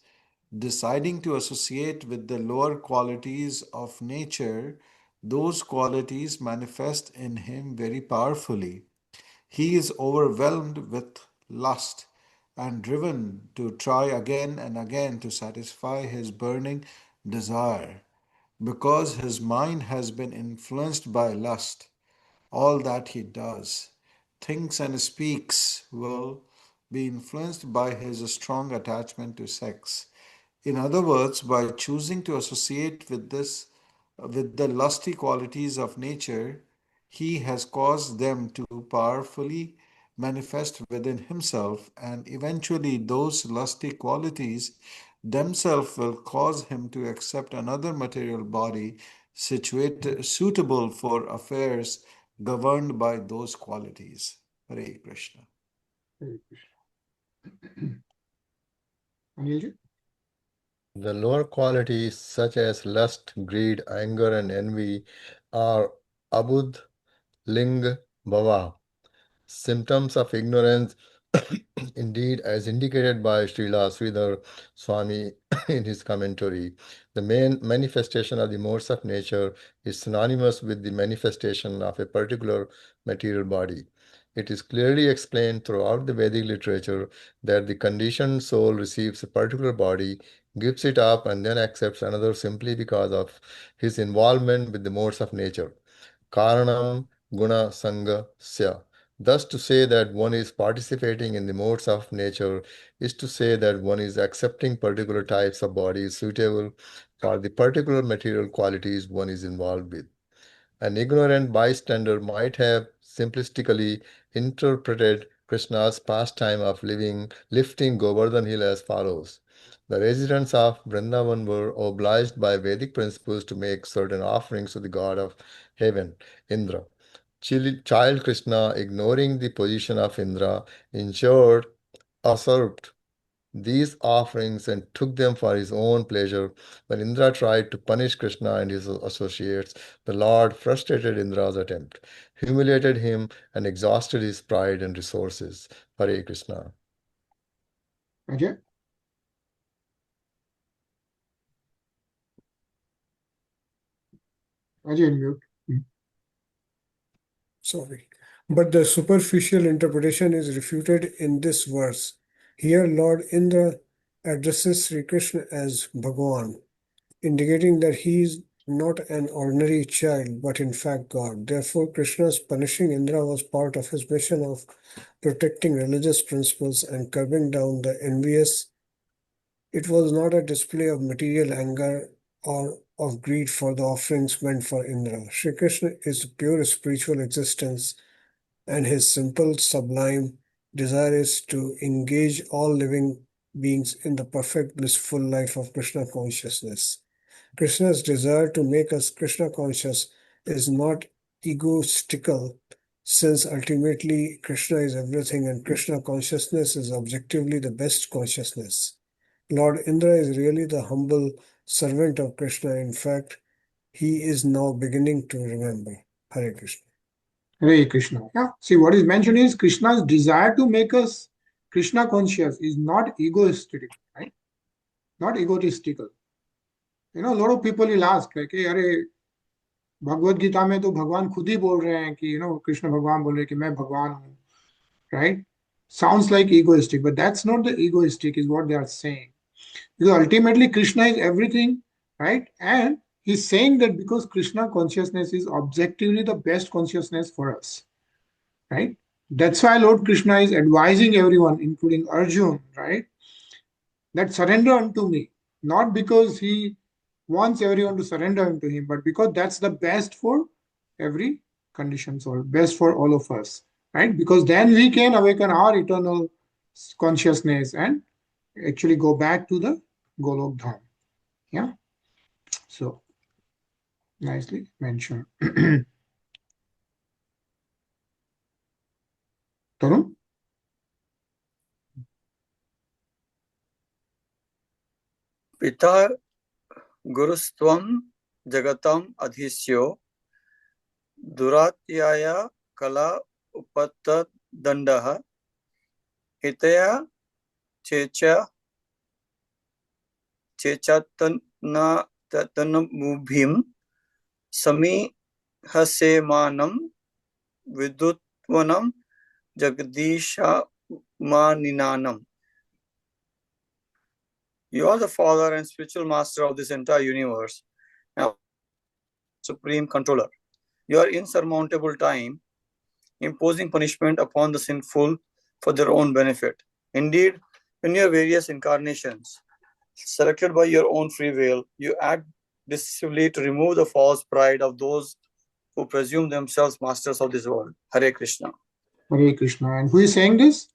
deciding to associate with the lower qualities of nature, those qualities manifest in him very powerfully. He is overwhelmed with lust and driven to try again and again to satisfy his burning desire. Because his mind has been influenced by lust, all that he does, thinks, and speaks will be influenced by his strong attachment to sex. In other words, by choosing to associate with the lusty qualities of nature, he has caused them to powerfully manifest within himself, and eventually those lusty qualities themselves will cause him to accept another material body suitable for affairs governed by those qualities. Hare Krishna. Hare Krishna. Anilji? The lower qualities such as lust, greed, anger, and envy are abud, ling, bhava, symptoms of ignorance, indeed, as indicated by Srila Sridhar Swami in his commentary. The main manifestation of the modes of nature is synonymous with the manifestation of a particular material body. It is clearly explained throughout the Vedic literature that the conditioned soul receives a particular body, gives it up, and then accepts another simply because of his involvement with the modes of nature. Karanam guna sanga sya. Thus, to say that one is participating in the modes of nature is to say that one is accepting particular types of bodies suitable for the particular material qualities one is involved with. An ignorant bystander might have simplistically interpreted Krishna's pastime of lifting Govardhan hill as follows. The residents of Vrindavan were obliged by Vedic principles to make certain offerings to the god of heaven, Indra. Child Krishna, ignoring the position of Indra, ensured usurped these offerings and took them for his own pleasure. When Indra tried to punish Krishna and his associates, the Lord frustrated Indra's attempt, humiliated him, and exhausted his pride and resources. Hare Krishna. Ajay? Ajay, mute. Sorry. But the superficial interpretation is refuted in this verse. Here, Lord Indra addresses Sri Krishna as Bhagavan, indicating that he is not an ordinary child, but in fact God. Therefore, Krishna's punishing Indra was part of his mission of protecting religious principles and curbing down the envious. It was not a display of material anger or of greed for the offerings meant for Indra. Sri Krishna is pure spiritual existence, and his simple, sublime desire is to engage all living beings in the perfect, blissful life of Krishna consciousness. Krishna's desire to make us Krishna conscious is not egotistical, since ultimately Krishna is everything and Krishna consciousness is objectively the best consciousness. Lord Indra is really the humble servant of Krishna. In fact, he is now beginning to remember. Hare Krishna. Hare Krishna. Yeah. See, what is mentioned is Krishna's desire to make us Krishna conscious is not egoistic, right? Not egotistical. A lot of people will ask, like, hey, अरे भगवत गीता में तो भगवान खुद ही बोल रहे हैं कि कृष्ण भगवान बोल रहे हैं कि मैं भगवान हूँ, right? Sounds like egoistic, but that's not the egoistic is what they are saying. Because ultimately Krishna is everything, right? And he's saying that because Krishna consciousness is objectively the best consciousness for us, right? That's why Lord Krishna is advising everyone, including Arjun, right? That surrender unto me, not because he wants everyone to surrender unto him, but because that's the best for every conditioned soul, best for all of us, right? Because then we can awaken our eternal consciousness and actually go back to the Golok Dham. Yeah. So nicely mentioned. Tarun? Pita Gurustvam Jagatam Adhisyo Duratyaya Kala Upatta Dandaha Hitaya Checha Chechatanabhim Sami Hasemanam Vidutvanam Jagadisha Maninanam. You are the father and spiritual master of this entire universe, and supreme controller. You are insurmountable time, imposing punishment upon the sinful for their own benefit. Indeed, in your various incarnations, selected by your own free will, you act decisively to remove the false pride of those who presume themselves masters of this world. Hare Krishna. Hare Krishna. And who is saying this?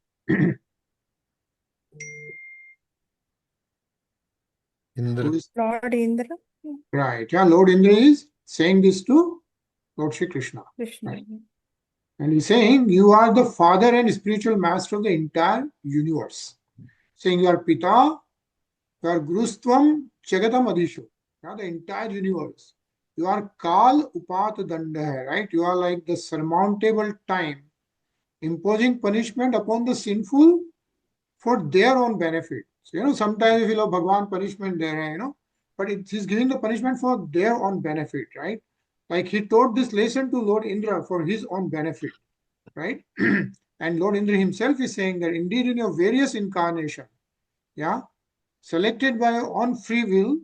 Indra. Who is, Lord Indra, right. Yeah, Lord Indra is saying this to Lord Shri Krishna. Krishna. Right. And he's saying, you are the father and spiritual master of the entire universe. Saying you are Pita, you are Gurustvam Jagatam Adhisho. Yeah, the entire universe. You are Kal Upat Danda, right? You are like the surmountable time, imposing punishment upon the sinful for their own benefit. So, sometimes we feel, oh, Bhagwan punishment there, but he's giving the punishment for their own benefit, right? Like he taught this lesson to Lord Indra for his own benefit, right? And Lord Indra himself is saying that indeed in your various incarnations, yeah, selected by your own free will,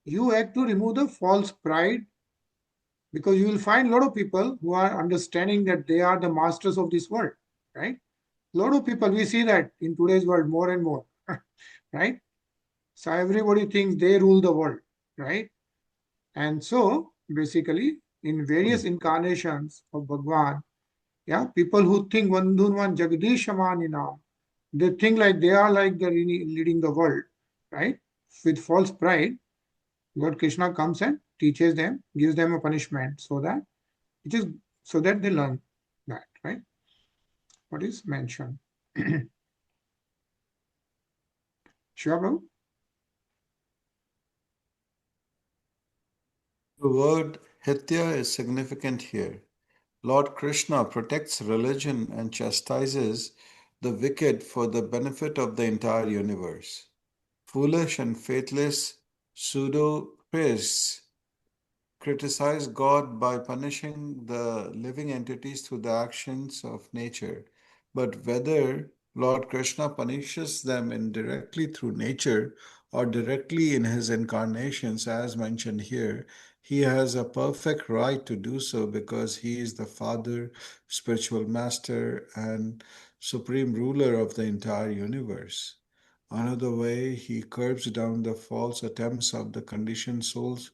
you act to remove the false pride, because you will find a lot of people who are understanding that they are the masters of this world, right? A lot of people, we see that in today's world more and more, right? So everybody thinks they rule the world, right? And so basically in various incarnations of Bhagwan, yeah, people who think Vandhunvan Jagdishamanina, they think like they are like the leading the world, right? With false pride, Lord Krishna comes and teaches them, gives them a punishment so that it is so that they learn that, right? What is mentioned. Sure, Prabhu? The word Hitya is significant here. Lord Krishna protects religion and chastises the wicked for the benefit of the entire universe. Foolish and faithless pseudo-priests criticize God by punishing the living entities through the actions of nature. But whether Lord Krishna punishes them indirectly through nature or directly in his incarnations, as mentioned here, he has a perfect right to do so because he is the Father, spiritual master, and supreme ruler of the entire universe. Another way, he curbs down the false attempts of the conditioned souls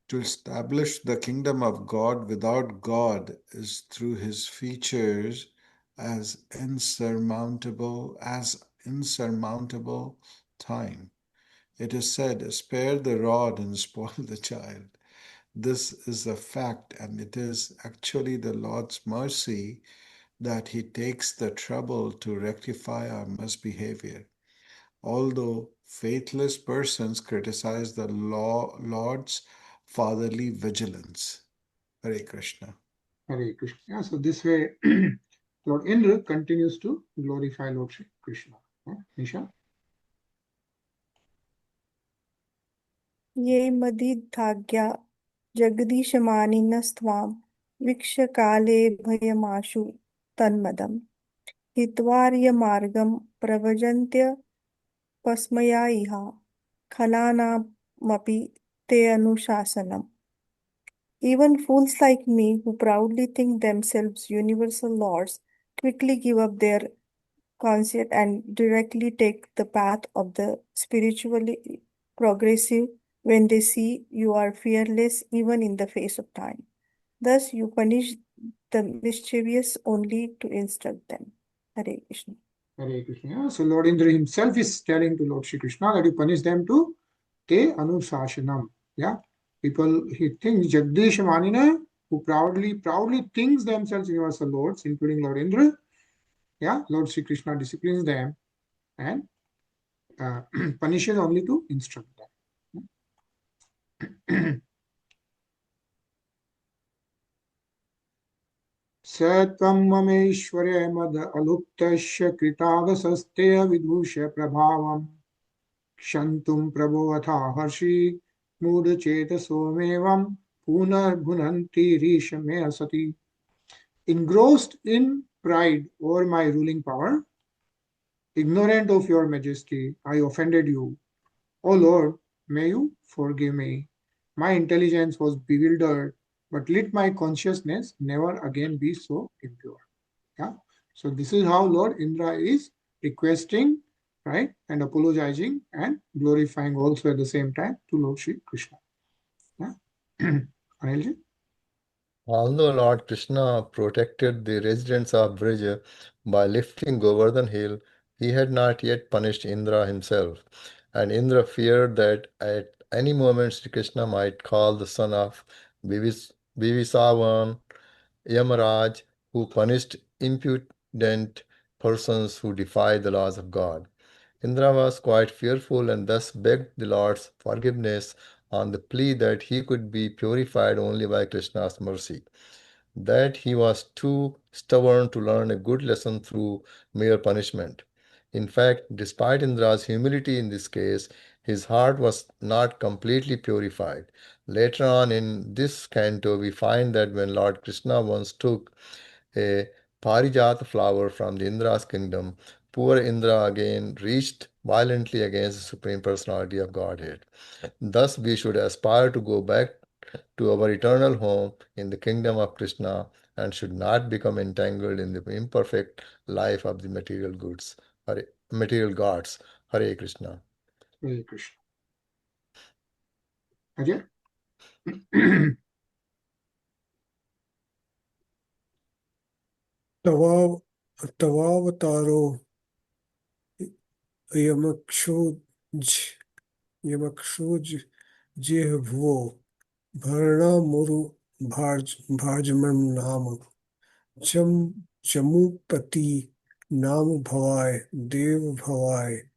to establish the kingdom of God without God is through his features as insurmountable time. It is said, spare the rod and spoil the child. This is a fact, and it is actually the Lord's mercy that he takes the trouble to rectify our misbehavior. Although faithless persons criticize the Lord's fatherly vigilance. Hare Krishna. Hare Krishna. Yeah, so this way, Lord Indra continues to glorify Lord Shri Krishna. Nisha? ये मदिद्धाज्ञा जगदीशमानिनस्त्वां वीक्ष्य काले भयमाशु तन्मदम् हित्वार्यमार्गं प्रव्रजन्त्यपस्मया इह खलानामपि ते अनुशासनम्. Even fools like me, who proudly think themselves universal lords, quickly give up their conceit and directly take the path of the spiritually progressive when they see you are fearless even in the face of time. Thus, you punish the mischievous only to instruct them. Hare Krishna. Hare Krishna. So Lord Indra himself is telling to Lord Shri Krishna that you punish them to te anushasanam. Yeah. People, he thinks Jagdish Manina, who proudly thinks themselves universal lords, including Lord Indra. Yeah, Lord Shri Krishna disciplines them and punishes only to instruct them. Satvam mameshwarya mad aluptasya kritagasasteya vidhusya prabhavam Shantum prabhuvatha harshi muda cheta somevam punar bhunanti rishamya sati. Engrossed in pride over my ruling power, ignorant of your majesty, I offended you. O Lord, may you forgive me. My intelligence was bewildered, but let my consciousness never again be so impure. Yeah. So this is how Lord Indra is requesting, right, and apologizing and glorifying also at the same time to Lord Shri Krishna. Yeah. Anilji? Although Lord Krishna protected the residents of Brij by lifting Govardhan hill, he had not yet punished Indra himself, and Indra feared that at any moment Sri Krishna might call the son of Bivisavan, Yamaraj, who punished impudent persons who defied the laws of God. Indra was quite fearful and thus begged the Lord's forgiveness on the plea that he could be purified only by Krishna's mercy, that he was too stubborn to learn a good lesson through mere punishment. In fact, despite Indra's humility in this case, his heart was not completely purified. Later on in this canto, we find that when Lord Krishna once took a Parijat flower from the Indra's kingdom, poor Indra again reached violently against the Supreme Personality of Godhead. Thus, we should aspire to go back to our eternal home in the kingdom of Krishna and should not become entangled in the imperfect life of the material goods, material gods. Hare Krishna. Hare Krishna. Ajay? Tavavataro yamakshoj jehvo bharna muru bharjman nama chamupati nam bhavai dev bhavai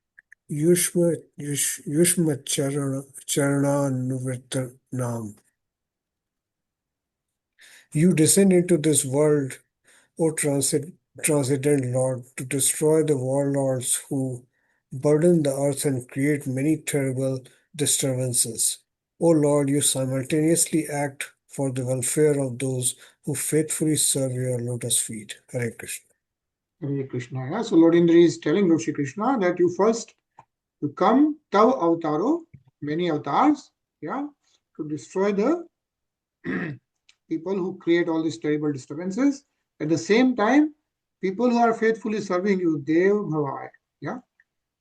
yushma charana nam. You descend into this world, O transcendent Lord, to destroy the warlords who burden the earth and create many terrible disturbances. O Lord, you simultaneously act for the welfare of those who faithfully serve your lotus feet. Hare Krishna. Hare Krishna. Yeah. So Lord Indra is telling Lord Shri Krishna that you come Tav Avataro, many avatars, yeah, to destroy the people who create all these terrible disturbances. At the same time, people who are faithfully serving you, Dev Bhavai, yeah,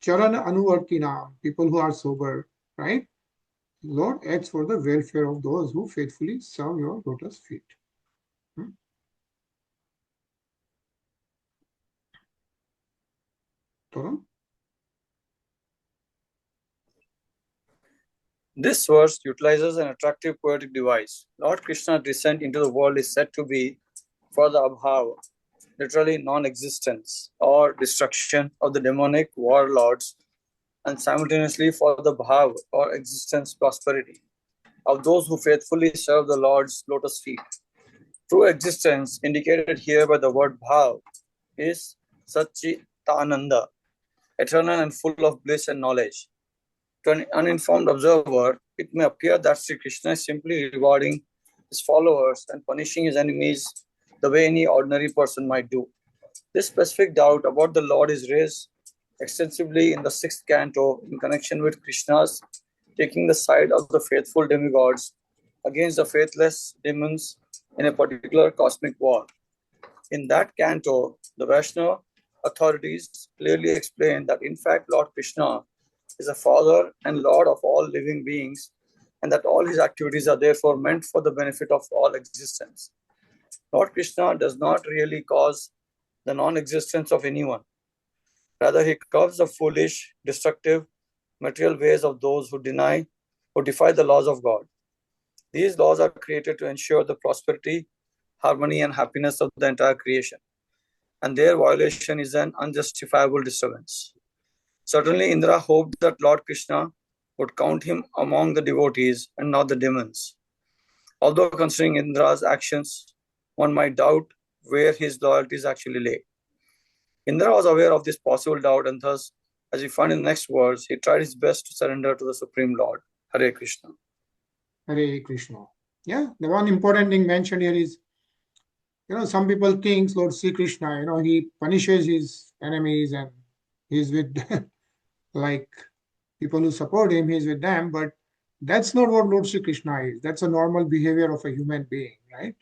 Charan Anuvartina, people who are sober, right? Lord acts for the welfare of those who faithfully serve your lotus feet. Tarun? This verse utilizes an attractive poetic device. Lord Krishna's descent into the world is said to be for the abhava, literally non-existence or destruction of the demonic warlords, and simultaneously for the bhav or existence prosperity of those who faithfully serve the Lord's lotus feet. True existence, indicated here by the word bhav, is Satchitananda, eternal and full of bliss and knowledge. To an uninformed observer, it may appear that Sri Krishna is simply rewarding his followers and punishing his enemies the way any ordinary person might do. This specific doubt about the Lord is raised extensively in the 6th canto in connection with Krishna's taking the side of the faithful demigods against the faithless demons in a particular cosmic war. In that canto, the Vaishnava authorities clearly explain that in fact Lord Krishna is the Father and Lord of all living beings, and that all his activities are therefore meant for the benefit of all existence. Lord Krishna does not really cause the non-existence of anyone. Rather, he curbs the foolish, destructive, material ways of those who defy the laws of God. These laws are created to ensure the prosperity, harmony, and happiness of the entire creation, and their violation is an unjustifiable disturbance. Certainly, Indra hoped that Lord Krishna would count him among the devotees and not the demons. Although considering Indra's actions, one might doubt where his loyalties actually lay. Indra was aware of this possible doubt, and thus, as we find in the next verse, he tried his best to surrender to the Supreme Lord. Hare Krishna. Hare Krishna. Yeah, the one important thing mentioned here is, some people think Lord Sri Krishna, he punishes his enemies and he's with like people who support him, he's with them, but that's not what Lord Sri Krishna is. That's a normal behavior of a human being, right?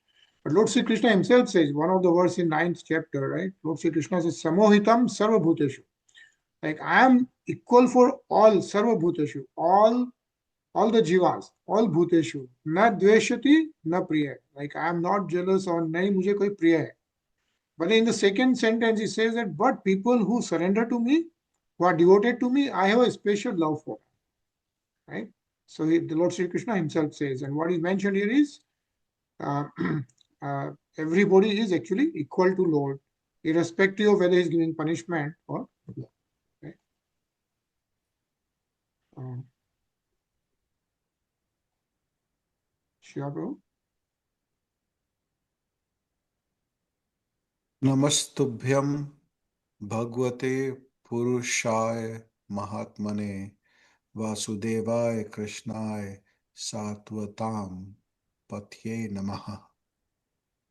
But Lord Sri Krishna himself says, one of the verse in 9th chapter, right? Lord Sri Krishna says, Samohitam sarvabhuteshu. Like I am equal for all sarvabhuteshu, all the jivas, all bhuteshu. Na dveshati, na priya. Like I am not jealous or nahi mujhe koi priya hai. But in the second sentence, he says that, but people who surrender to me, who are devoted to me, I have a special love for them. Right? So the Lord Sri Krishna himself says, and what is mentioned here is uh, everybody is actually equal to Lord, irrespective of whether he's giving punishment or not. Right? Shiva Prabhu? Namastubhyam Bhagavate Purushaya Mahatmane Vasudevaya Krishnaya Satvatam Patye Namaha.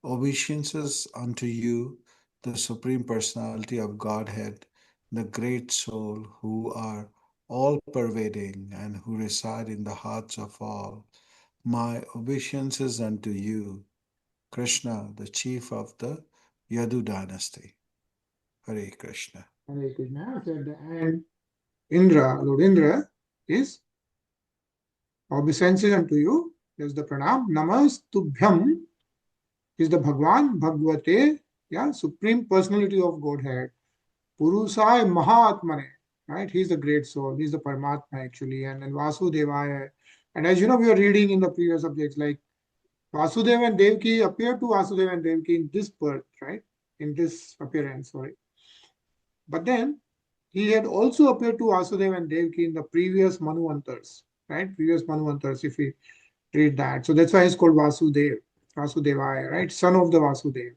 Obeisances unto you, the Supreme Personality of Godhead, the Great Soul, who are all-pervading and who reside in the hearts of all. My obeisances unto you, Krishna, the chief of the Yadu dynasty. Hare Krishna. Hare Krishna. And Indra, Lord Indra, is obeisances unto you. There's the pranam. Namastubhyam is the Bhagwan, Bhagavate, Supreme Personality of Godhead. Purusai Mahatmane, right? He's the great soul. He's the Paramatma actually. And then Vasudevaya. And as you know, we were reading in the previous subjects, like Vasudeva and Devaki appeared to Vasudeva and Devaki in this birth, right? In this appearance, sorry. But then he had also appeared to Vasudeva and Devaki in the previous Manvantars, right? Previous Manvantars, if we read that. So that's why he's called Vasudevaya, right? Son of the Vasudeva.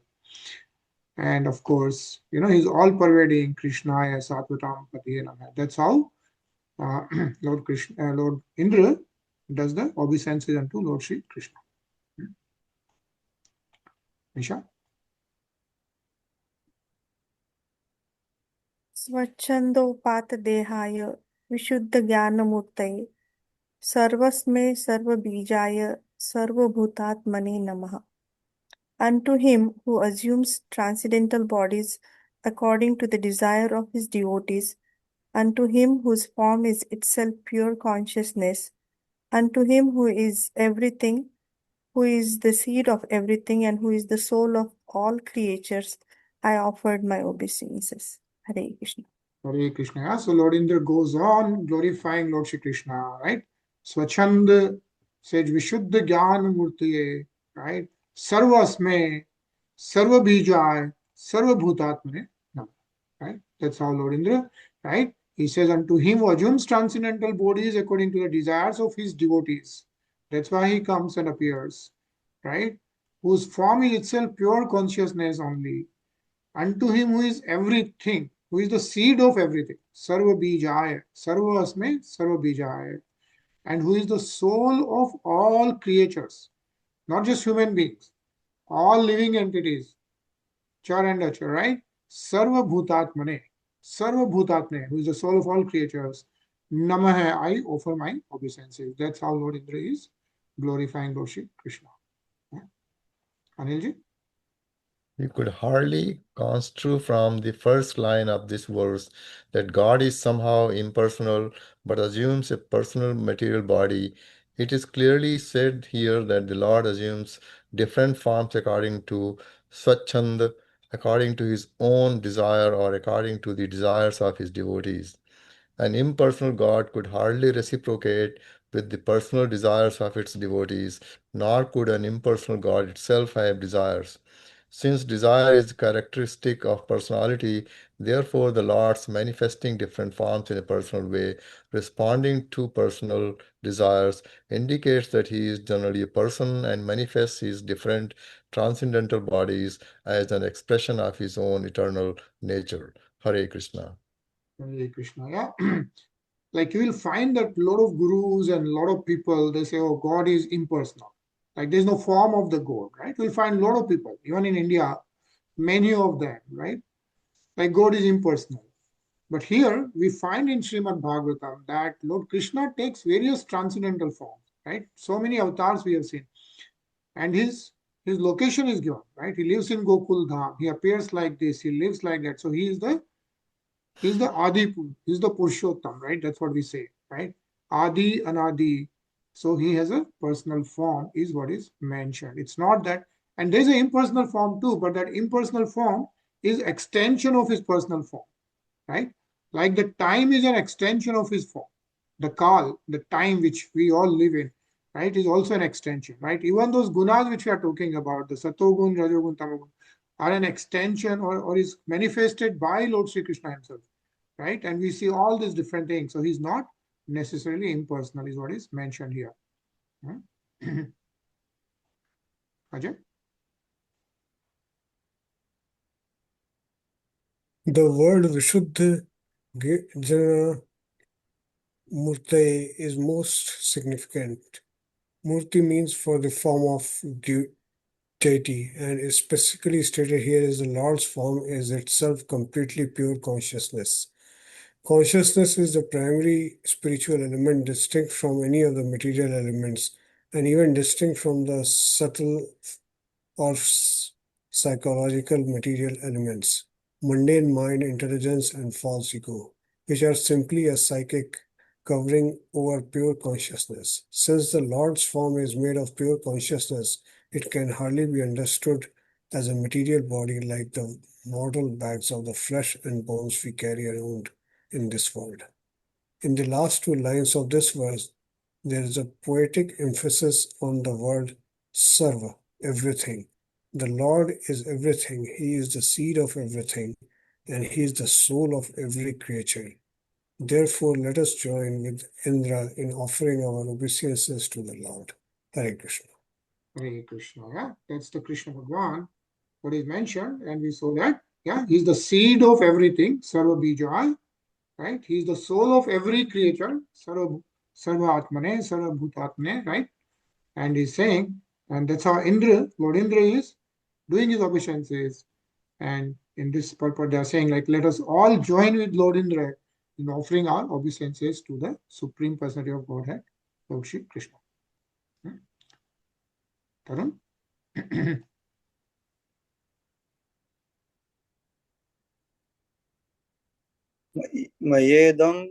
And of course, he's all pervading Krishna as Satvatam Patiye Namaha. That's how Lord Indra does the obeisances unto Lord Sri Krishna. Nisha? स्वच्छंदोपात देहाय विशुद्ध ज्ञानमूर्तये सर्वस्मै सर्वबीजाय सर्वभूतात्मने नमः. Unto him who assumes transcendental bodies according to the desire of his devotees, unto him whose form is itself pure consciousness, unto him who is everything, who is the seed of everything, and who is the soul of all creatures, I offered my obeisances. Hare Krishna. Hare Krishna. So Lord Indra goes on glorifying Lord Shri Krishna, right? Swachand says Vishuddha Jnana Murtiye, right? Sarvasme, Sarva Bijay, Sarva Bhutatmane, right? That's how Lord Indra, right? He says, unto him who assumes transcendental bodies according to the desires of his devotees. That's why he comes and appears, right? Whose form is itself pure consciousness only. Unto him who is everything, who is the seed of everything, Sarva Bijaya, Sarva Asme, Sarva Bijaya, and who is the soul of all creatures, not just human beings, all living entities, Char and Achar, right? Sarva Bhutatmane, Sarva Bhutatmane, who is the soul of all creatures, Namaha, I offer my obeisances. That's how Lord Indra is glorifying Lord Shri Krishna. Anilji? You could hardly construe from the first line of this verse that God is somehow impersonal but assumes a personal material body. It is clearly said here that the Lord assumes different forms according to Swachhand according to his own desire or according to the desires of his devotees. An impersonal God could hardly reciprocate with the personal desires of its devotees, nor could an impersonal God itself have desires. Since desire is characteristic of personality, therefore the Lord's manifesting different forms in a personal way, responding to personal desires, indicates that he is generally a person and manifests his different transcendental bodies as an expression of his own eternal nature. Hare Krishna. Hare Krishna. Yeah. Like you will find that a lot of gurus and a lot of people, they say, oh, God is impersonal. Like there's no form of the God, right? We'll find a lot of people, even in India, many of them, right? Like God is impersonal. But here we find in Srimad Bhagavatam that Lord Krishna takes various transcendental forms, right? So many avatars we have seen. And his location is given, right? He lives in Gokul Dham. He appears like this, he lives like that. So he's the Adi, he's the Purushottam, right? That's what we say, right? Adi, Anadi. So he has a personal form, is what is mentioned. It's not that, and there's an impersonal form too, but that impersonal form is extension of his personal form, right? Like the time is an extension of his form. The kal, the time which we all live in, right, is also an extension, right? Even those gunas which we are talking about, the satogun, rajogun, tamagun, are an extension or is manifested by Lord Sri Krishna himself, right? And we see all these different things. So he's not necessarily impersonal, is what is mentioned here. Ajay? The word Vishuddha Jana Murti is most significant. Murti means for the form of deity, and is specifically stated here as the Lord's form is itself completely pure consciousness. Consciousness is the primary spiritual element distinct from any of the material elements and even distinct from the subtle or psychological material elements, mundane mind, intelligence, and false ego, which are simply a psychic covering over pure consciousness. Since the Lord's form is made of pure consciousness, it can hardly be understood as a material body like the mortal bags of the flesh and bones we carry around in this world. In the last two lines of this verse, there is a poetic emphasis on the word sarva, everything. The Lord is everything. He is the seed of everything, and He is the soul of every creature. Therefore, let us join with Indra in offering our obeisances to the Lord. Hare Krishna. Hare Krishna. Yeah, that's the Krishna Bhagwan, what is mentioned. And we saw that, yeah, he's the seed of everything, Sarva Bijai, right? He's the soul of every creature, Sarva Atmane, Sarva Bhutatmane, right? And he's saying, and that's how Indra, Lord Indra is doing his obeisances. And in this purport, they are saying, like, let us all join with Lord Indra in offering our obeisances to the Supreme Personality of Godhead, Lord Shri Krishna. Tarun? Mayedam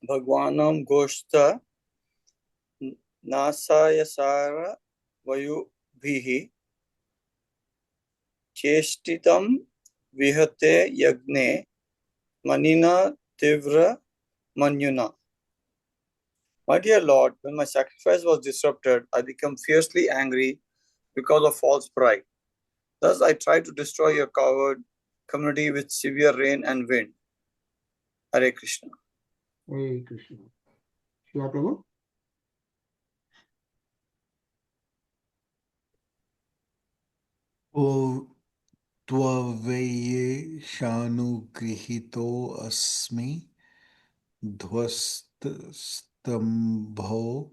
Bhagwanam Goshta Nasayasara Vayubhihi Cheshtitam Vihate Yagne Manina Tivra Manyuna. My dear Lord, when my sacrifice was disrupted, I became fiercely angry because of false pride. Thus, I tried to destroy your coward community with severe rain and wind. Hare Krishna. Hare Krishna. Shiva Prabhu? O Tvavaye Shanugrihito Asmi Dhvastambho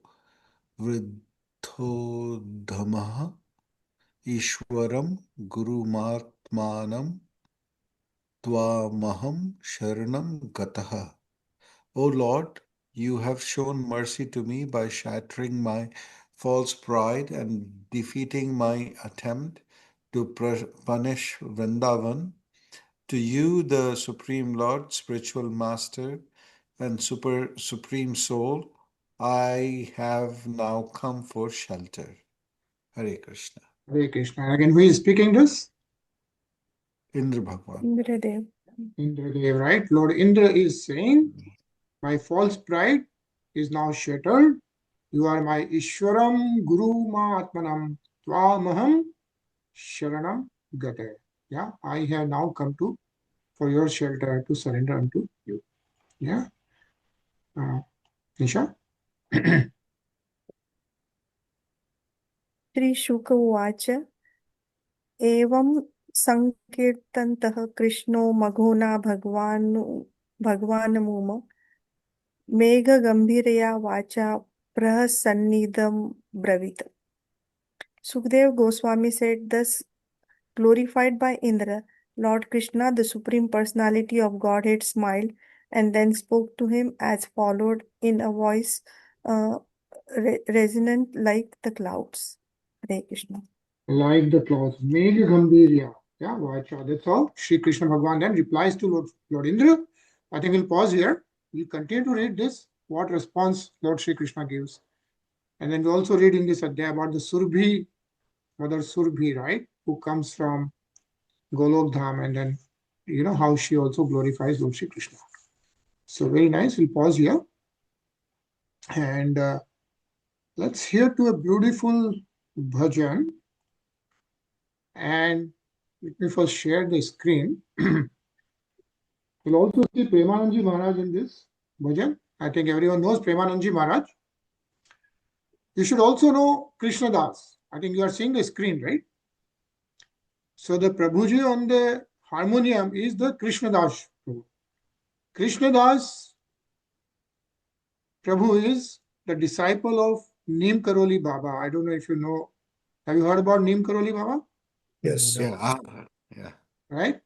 Vridhodhamaha Ishwaram Gurumatmanam Tvamaham Sharanam Gataha. O Lord, you have shown mercy to me by shattering my false pride and defeating my attempt to punish Vrindavan. To you, the Supreme Lord, Spiritual Master, and Supreme Soul, I have now come for shelter. Hare Krishna. Hare Krishna. Again, who is speaking this? Indra Bhagwan. Indradev. Indradev, right? Lord Indra is saying, my false pride is now shattered. You are my Ishwaram Guru Mahatmanam Tvamaham Sharanam Gate. Yeah, I have now come to for your shelter to surrender unto you. Yeah. Nisha? Shri Shuka Uvacha Evam Sankirtantah Krishno Maghona Bhagwanamuma Megha Gambhiraya Vacha Prahasannidam Bravit. Sukdev Goswami said, thus glorified by Indra, Lord Krishna, the Supreme Personality of Godhead, smiled and then spoke to him as followed in a voice resonant like the clouds. Hare Krishna. Like the clouds. Megha Gambhirya. Yeah, Vacha. That's all. Shri Krishna Bhagwan then replies to Lord Indra. I think we'll pause here. We'll continue to read this, what response Lord Shri Krishna gives. And then we also read in this Adhyaya about the Surbhi, Mother Surbhi, right? Who comes from Golok Dham, and then how she also glorifies Lord Shri Krishna. So very nice. We'll pause here. And let's hear to a beautiful bhajan. And let me first share the screen. We'll also see Premanandji Maharaj in this bhajan. I think everyone knows Premanandji Maharaj. You should also know Krishna Das. I think you are seeing the screen, right? So the Prabhuji on the harmonium is the Krishna Das Prabhu. Krishna Das Prabhu is the disciple of Neem Karoli Baba. I don't know if you know. Have you heard about Neem Karoli Baba? Yes. Yeah. Yeah. Right?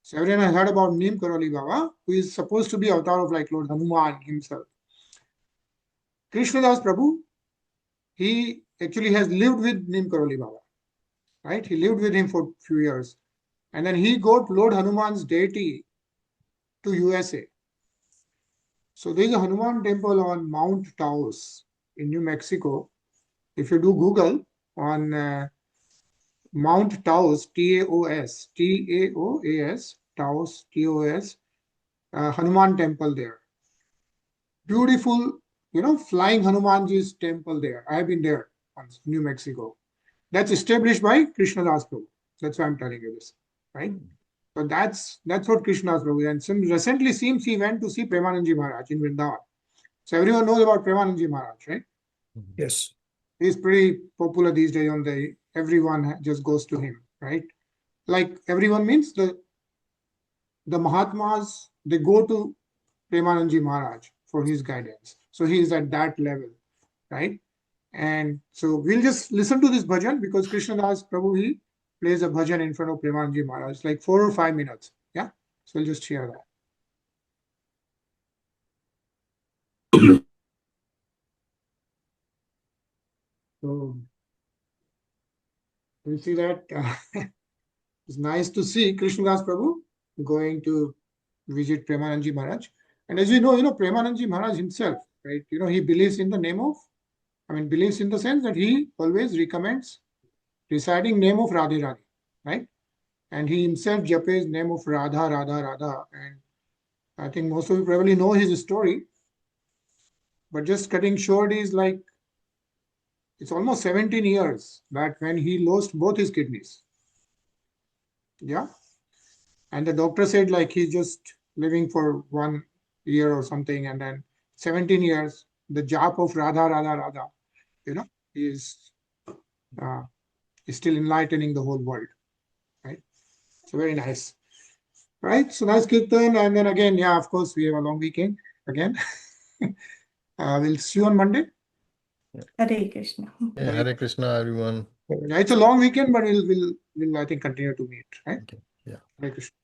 So everyone has heard about Neem Karoli Baba, who is supposed to be avatar of like Lord Hanuman himself. Krishna Das Prabhu, he actually has lived with Neem Karoli Baba. Right? He lived with him for a few years. And then he got Lord Hanuman's deity to USA. So there is a Hanuman temple on Mount Taos in New Mexico. If you do Google on Mount Taos, Taos, Taos, Taos, Taos, Hanuman temple there. Beautiful, flying Hanumanji's temple there. I have been there once, New Mexico. That's established by Krishna Das Prabhu. That's why I'm telling you this, right? So that's what Krishna Das Prabhu. And recently seems he went to see Premanandji Maharaj in Vrindavan. So everyone knows about Premanandji Maharaj, right? Yes. He's pretty popular these days everyone just goes to him, right? Like everyone means the Mahatmas, they go to Premanandji Maharaj for his guidance. So he is at that level, right? And so we'll just listen to this bhajan because Krishna Das Prabhu, he plays a bhajan in front of Premanandji Maharaj, like 4 or 5 minutes. Yeah. So we'll just hear that. So you see that it's nice to see Krishna Das Prabhu going to visit Premanandji Maharaj. And as you know, Premanandji Maharaj himself, right? He believes in the name of, believes in the sense that he always recommends reciting name of Radhe Radhe, right? And he himself japes name of Radha, Radha, Radha. And I think most of you probably know his story. But just cutting short is like, it's almost 17 years back when he lost both his kidneys. Yeah. And the doctor said like he's just living for 1 year or something. And then 17 years, the jap of Radha, Radha, Radha, is still enlightening the whole world. Right. So very nice. Right. So nice Kirtan. And then again, yeah, of course, we have a long weekend again. We'll see you on Monday. Hare Krishna. Yeah, Hare Krishna, everyone. Yeah, it's a long weekend, but we'll I think continue to meet, right? Okay. Yeah. Hare Krishna.